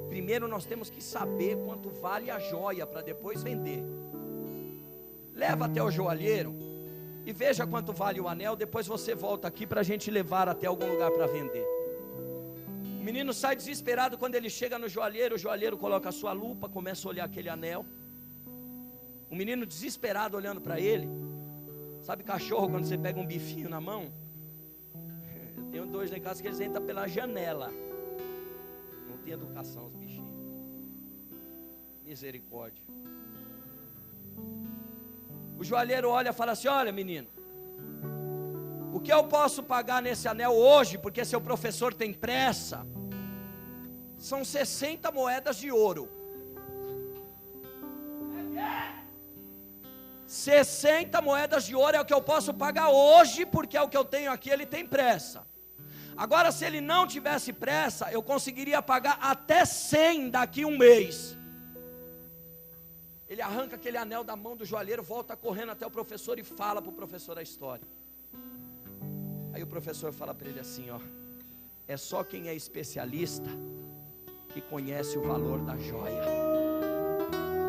Primeiro nós temos que saber quanto vale a joia, para depois vender. Leva até o joalheiro e veja quanto vale o anel. Depois você volta aqui para a gente levar até algum lugar para vender. O menino sai desesperado. Quando ele chega no joalheiro, o joalheiro coloca a sua lupa, começa a olhar aquele anel. O menino desesperado olhando para ele. Sabe cachorro quando você pega um bifinho na mão? Eu tenho 2 lá em casa que eles entram pela janela. Não tem educação os bichinhos. Misericórdia. O joalheiro olha e fala assim: olha, menino, o que eu posso pagar nesse anel hoje, porque seu professor tem pressa, são 60 moedas de ouro. 60 moedas de ouro é o que eu posso pagar hoje, porque é o que eu tenho aqui, ele tem pressa. Agora, se ele não tivesse pressa, eu conseguiria pagar até 100 daqui um mês. Ele arranca aquele anel da mão do joalheiro, volta correndo até o professor e fala para o professor a história. Aí o professor fala para ele assim: ó, é só quem é especialista que conhece o valor da joia.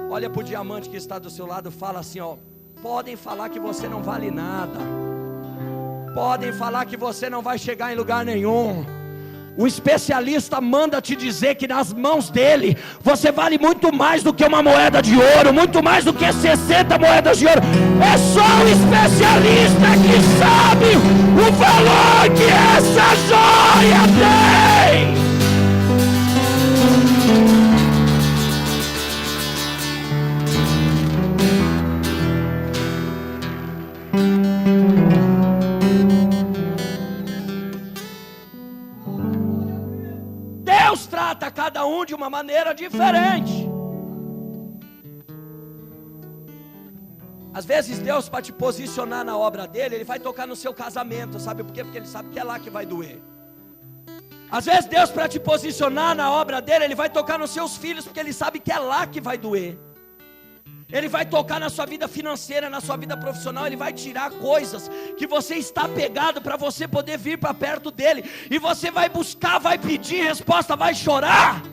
Olha para o diamante que está do seu lado, fala assim: ó, podem falar que você não vale nada, podem falar que você não vai chegar em lugar nenhum. O especialista manda te dizer que nas mãos dele você vale muito mais do que uma moeda de ouro, muito mais do que 60 moedas de ouro. É só o especialista que sabe o valor que essa joia tem. Deus trata cada um de uma maneira diferente. Às vezes Deus, para te posicionar na obra dele, Ele vai tocar no seu casamento. Sabe por quê? Porque Ele sabe que é lá que vai doer. Às vezes Deus, para te posicionar na obra dele, Ele vai tocar nos seus filhos, porque Ele sabe que é lá que vai doer. Ele vai tocar na sua vida financeira, na sua vida profissional. Ele vai tirar coisas que você está pegado, para você poder vir para perto dele. E você vai buscar, vai pedir resposta, vai chorar.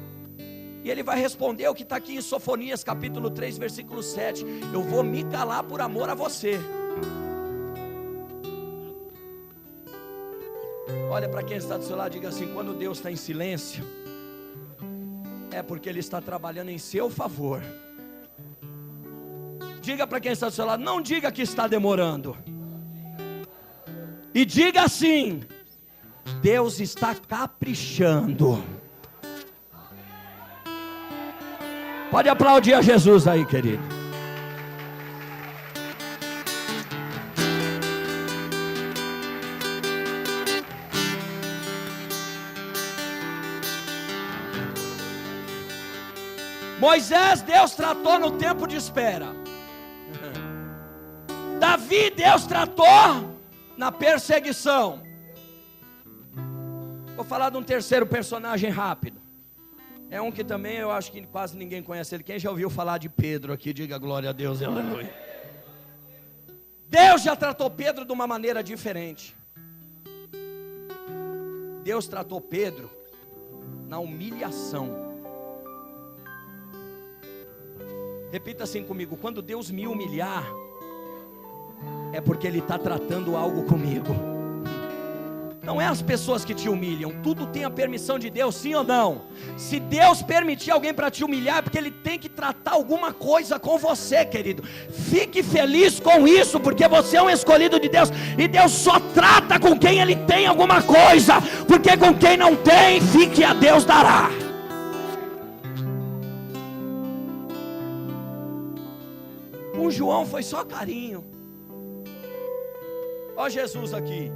E ele vai responder o que está aqui em Sofonias capítulo 3 versículo 7. Eu vou me calar por amor a você. Olha para quem está do seu lado e diga assim: quando Deus está em silêncio, é porque Ele está trabalhando em seu favor. Diga para quem está do seu lado: não diga que está demorando. E diga assim: Deus está caprichando. Pode aplaudir a Jesus aí, querido. Moisés, Deus tratou no tempo de espera. Davi, Deus tratou na perseguição. Vou falar de um terceiro personagem rápido. É um que também eu acho que quase ninguém conhece ele. Quem já ouviu falar de Pedro aqui, diga glória a Deus, aleluia. Deus já tratou Pedro de uma maneira diferente. Deus tratou Pedro na humilhação. Repita assim comigo: quando Deus me humilhar, é porque Ele está tratando algo comigo. Não é as pessoas que te humilham, tudo tem a permissão de Deus, sim ou não? Se Deus permitir alguém para te humilhar, é porque Ele tem que tratar alguma coisa com você, querido. Fique feliz com isso, porque você é um escolhido de Deus, e Deus só trata com quem Ele tem alguma coisa, porque com quem não tem, fique a Deus dará. Com João foi só carinho. Ó Jesus aqui.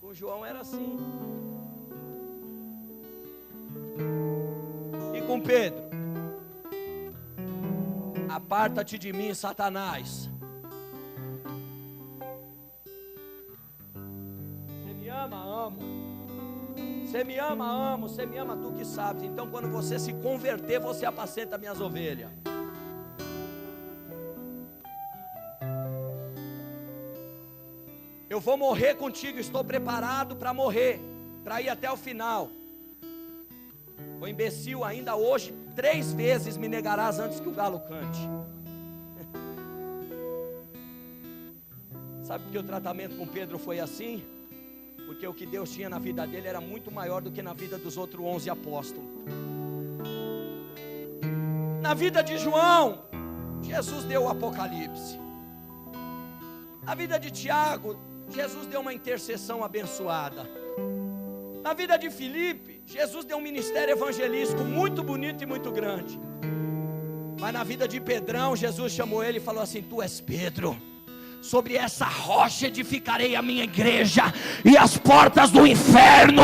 Com João era assim. E com Pedro: aparta-te de mim, Satanás. Amo. Você me ama, amo. Você me ama, tu que sabes. Então quando você se converter, você apacenta minhas ovelhas. Eu vou morrer contigo, estou preparado para morrer, para ir até o final. O imbecil, ainda hoje 3 vezes me negarás antes que o galo cante. Sabe por que o tratamento com Pedro foi assim? Porque o que Deus tinha na vida dele era muito maior do que na vida dos outros 11 apóstolos. Na vida de João, Jesus deu o Apocalipse. Na vida de Tiago, Jesus deu uma intercessão abençoada. Na vida de Filipe, Jesus deu um ministério evangelístico muito bonito e muito grande. Mas na vida de Pedrão, Jesus chamou ele e falou assim: tu és Pedro, sobre essa rocha edificarei a minha igreja, e as portas do inferno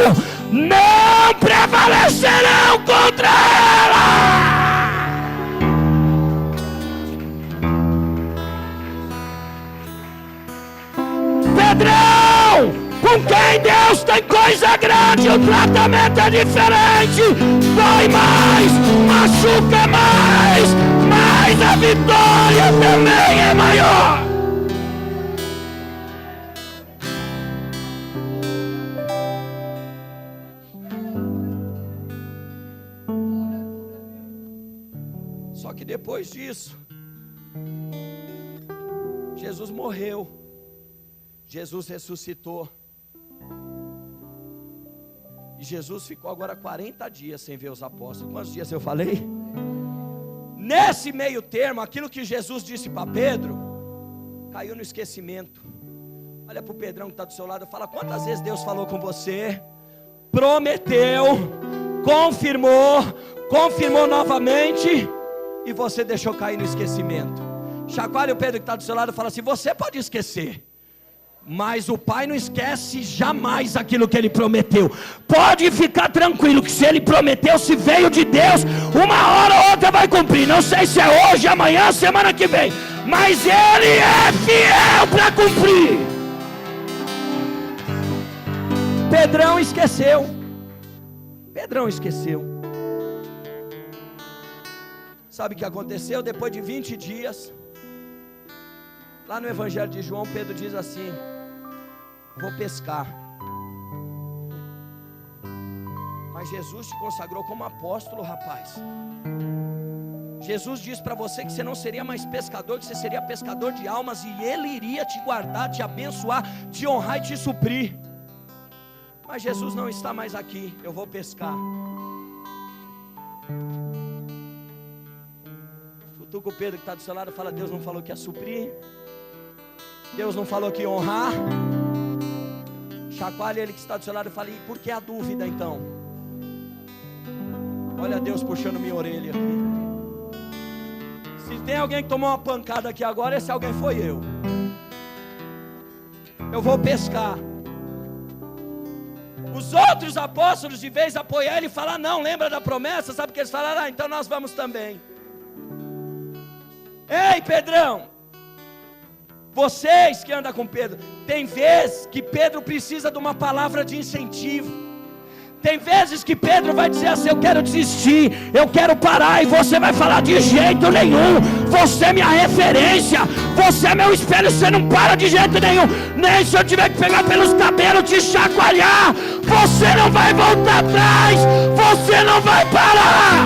não prevalecerão contra ela. Pedrão, com quem Deus tem coisa grande, o tratamento é diferente. Dói mais, machuca mais, mas a vitória também é maior. Só que depois disso, Jesus morreu, Jesus ressuscitou, e Jesus ficou agora 40 dias sem ver os apóstolos. Quantos dias eu falei? Nesse meio termo, aquilo que Jesus disse para Pedro caiu no esquecimento. Olha para o Pedrão que está do seu lado, fala: quantas vezes Deus falou com você, prometeu, confirmou novamente, e você deixou cair no esquecimento. Chacoalha o Pedro que está do seu lado e fala assim: você pode esquecer, mas o Pai não esquece jamais aquilo que Ele prometeu. Pode ficar tranquilo que se Ele prometeu, se veio de Deus, uma hora ou outra vai cumprir. Não sei se é hoje, amanhã, semana que vem, mas Ele é fiel para cumprir. Pedrão esqueceu. Sabe o que aconteceu? Depois de 20 dias, lá no Evangelho de João, Pedro diz assim: vou pescar. Mas Jesus te consagrou como apóstolo, rapaz. Jesus disse para você que você não seria mais pescador, que você seria pescador de almas, e Ele iria te guardar, te abençoar, te honrar e te suprir. Mas Jesus não está mais aqui, eu vou pescar. Cutuca o Pedro que está do seu lado e fala: Deus não falou que ia suprir, Deus não falou que ia honrar. Chacoalha ele que está do seu lado e fala: e por que a dúvida então? Olha Deus puxando minha orelha aqui. Se tem alguém que tomou uma pancada aqui agora, esse alguém foi eu. Eu vou pescar. Os outros apóstolos, de vez apoiar ele e falar: não, lembra da promessa? Sabe o que eles falaram? Então nós vamos também. Ei, Pedrão, Vocês que andam com Pedro, tem vezes que Pedro precisa de uma palavra de incentivo. Tem vezes que Pedro vai dizer assim: eu quero desistir, eu quero parar. E você vai falar: de jeito nenhum, você é minha referência, você é meu espelho, você não para de jeito nenhum. Nem se eu tiver que pegar pelos cabelos, te chacoalhar, você não vai voltar atrás, você não vai parar.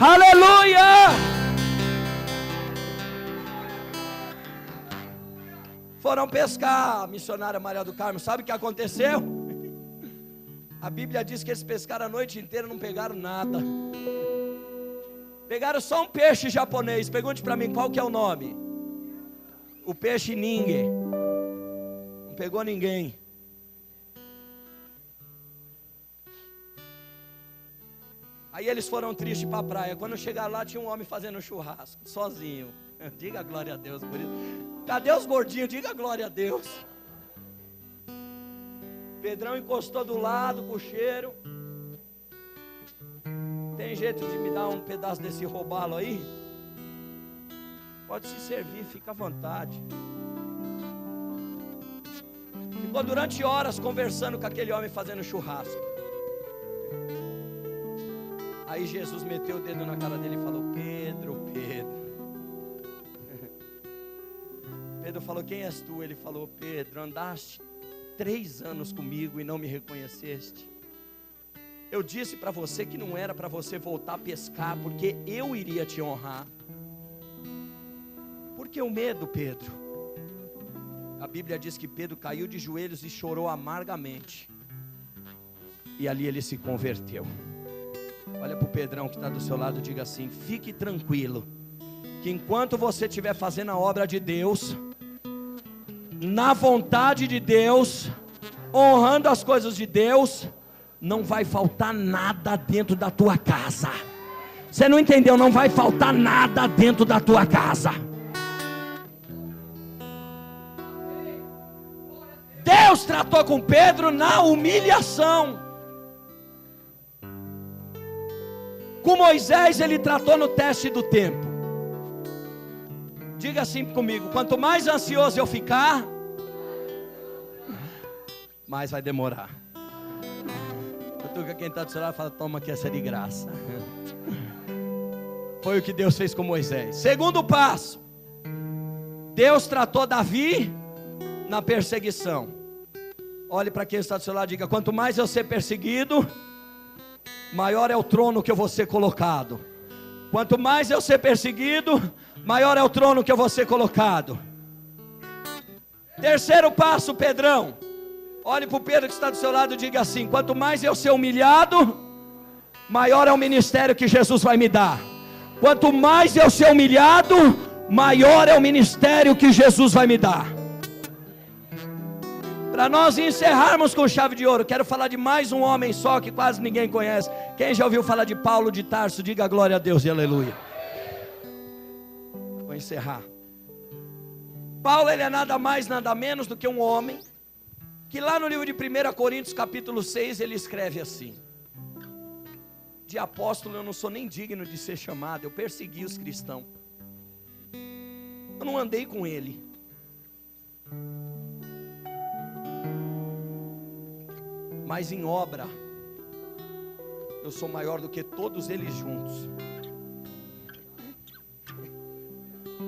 Aleluia! Foram pescar, a missionária Maria do Carmo. Sabe o que aconteceu? A Bíblia diz que eles pescaram a noite inteira, não pegaram nada. Pegaram só um peixe japonês. Pergunte para mim qual que é o nome. O peixe ningue. Não pegou ninguém. Aí eles foram tristes para a praia. Quando chegaram lá, tinha um homem fazendo churrasco, sozinho. Diga glória a Deus por isso. Cadê os gordinhos? Diga glória a Deus. Pedrão encostou do lado com o cheiro. Tem jeito de me dar um pedaço desse robalo aí? Pode se servir, fica à vontade. Ficou durante horas conversando com aquele homem fazendo churrasco. Aí Jesus meteu o dedo na cara dele e falou: Pedro, Pedro. Pedro falou: quem és tu? Ele falou: Pedro, andaste 3 anos comigo e não me reconheceste. Eu disse para você que não era para você voltar a pescar, porque eu iria te honrar. Por que o medo, Pedro? A Bíblia diz que Pedro caiu de joelhos e chorou amargamente. E ali ele se converteu. Olha para o Pedrão que está do seu lado e diga assim: fique tranquilo, que enquanto você estiver fazendo a obra de Deus, na vontade de Deus, honrando as coisas de Deus, não vai faltar nada dentro da tua casa. Você não entendeu? Não vai faltar nada dentro da tua casa. Deus tratou com Pedro na humilhação. Com Moisés ele tratou no teste do tempo. Diga assim comigo: quanto mais ansioso eu ficar, mais vai demorar. Cutuca quem está do seu lado e fala: toma que essa é de graça. Foi o que Deus fez com Moisés. Segundo passo, Deus tratou Davi na perseguição. Olhe para quem está do seu lado e diga: quanto mais eu ser perseguido, maior é o trono que eu vou ser colocado. Quanto mais eu ser perseguido, maior é o trono que eu vou ser colocado. Terceiro passo, Pedrão. Olhe para o Pedro que está do seu lado e diga assim: quanto mais eu ser humilhado, maior é o ministério que Jesus vai me dar. Quanto mais eu ser humilhado, maior é o ministério que Jesus vai me dar. Para nós encerrarmos com chave de ouro, quero falar de mais um homem só que quase ninguém conhece. Quem já ouviu falar de Paulo de Tarso, diga glória a Deus e aleluia. Vou encerrar. Paulo, ele é nada mais, nada menos do que um homem que lá no livro de 1 Coríntios capítulo 6, ele escreve assim: de apóstolo eu não sou nem digno de ser chamado, eu persegui os cristãos, eu não andei com ele, mas em obra eu sou maior do que todos eles juntos.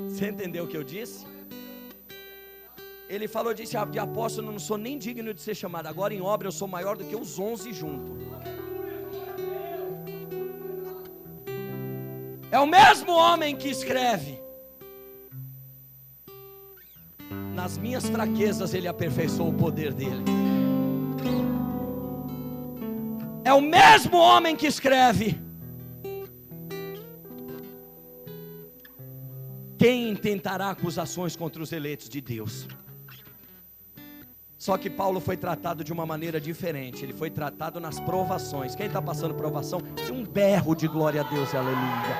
Você entendeu o que eu disse? Ele falou, disse: de apóstolo eu não sou nem digno de ser chamado, agora em obra eu sou maior do que os 11 juntos. É o mesmo homem que escreve: nas minhas fraquezas ele aperfeiçoou o poder dele. É o mesmo homem que escreve: quem intentará acusações contra os eleitos de Deus? Só que Paulo foi tratado de uma maneira diferente. Ele foi tratado nas provações. Quem está passando provação, tem um berro de glória a Deus e aleluia.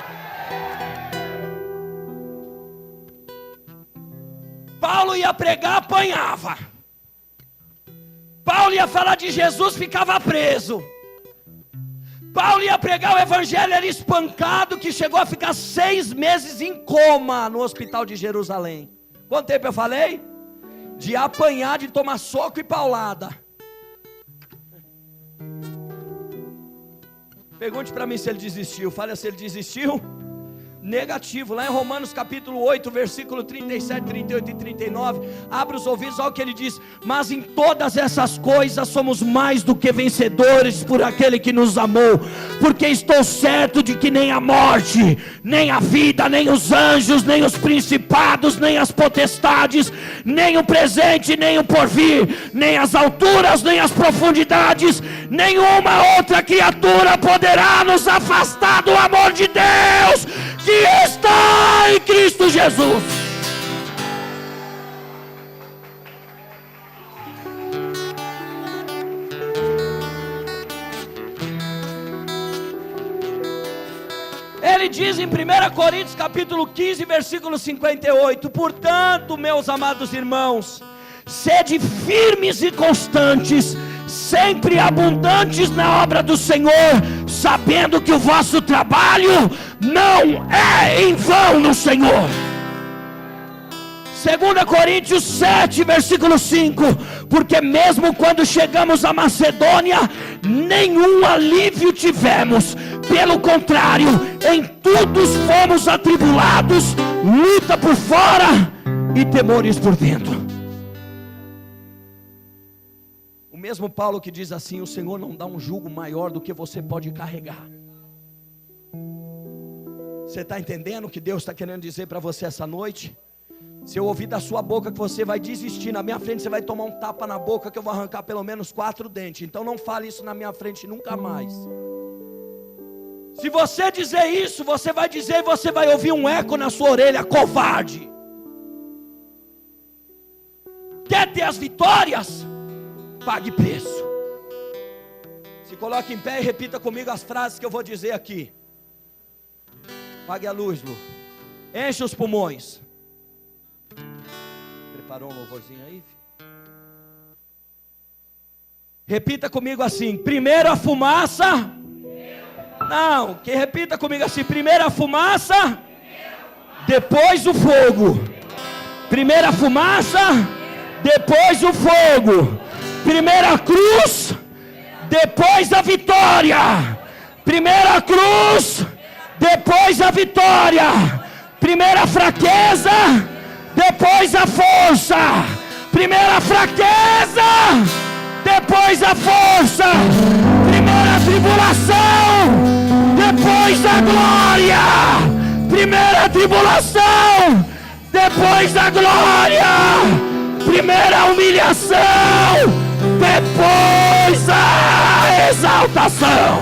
Paulo ia pregar, apanhava. Paulo ia falar de Jesus, ficava preso. Paulo ia pregar o evangelho, era espancado, que chegou a ficar 6 meses em coma no hospital de Jerusalém. Quanto tempo eu falei? De apanhar, de tomar soco e paulada. Pergunte para mim se ele desistiu. Fale se ele desistiu. Negativo. Lá em Romanos capítulo 8, versículo 37, 38 e 39, abre os ouvidos ao que ele diz: mas em todas essas coisas somos mais do que vencedores por aquele que nos amou, porque estou certo de que nem a morte, nem a vida, nem os anjos, nem os principados, nem as potestades, nem o presente, nem o porvir, nem as alturas, nem as profundidades, nenhuma outra criatura poderá nos afastar do amor de Deus que está em Cristo Jesus. Ele diz em 1 Coríntios capítulo 15, versículo 58: portanto, meus amados irmãos, sede firmes e constantes, sempre abundantes na obra do Senhor, sabendo que o vosso trabalho não é em vão no Senhor. 2 Coríntios 7, versículo 5: porque mesmo quando chegamos à Macedônia, nenhum alívio tivemos, pelo contrário, em tudo fomos atribulados, luta por fora e temores por dentro. O mesmo Paulo que diz assim: o Senhor não dá um jugo maior do que você pode carregar. Você está entendendo o que Deus está querendo dizer para você essa noite? Se eu ouvir da sua boca que você vai desistir, na minha frente você vai tomar um tapa na boca que eu vou arrancar pelo menos 4 dentes. Então não fale isso na minha frente nunca mais. Se você dizer isso, você vai dizer e você vai ouvir um eco na sua orelha: covarde. Quer ter as vitórias? Pague preço. Se coloque em pé e repita comigo as frases que eu vou dizer aqui. Pague a luz, Lu. Enche os pulmões. Preparou um louvorzinho aí? Repita comigo assim: primeiro a fumaça. Não, que repita comigo assim: primeiro a fumaça, depois o fogo. Primeiro a fumaça, depois o fogo. Primeira cruz, depois a vitória. Primeira cruz, depois a vitória. Primeira fraqueza, depois a força. Primeira fraqueza, depois a força. Primeira tribulação, depois a glória. Primeira tribulação, depois a glória. Primeira humilhação, depois a exaltação.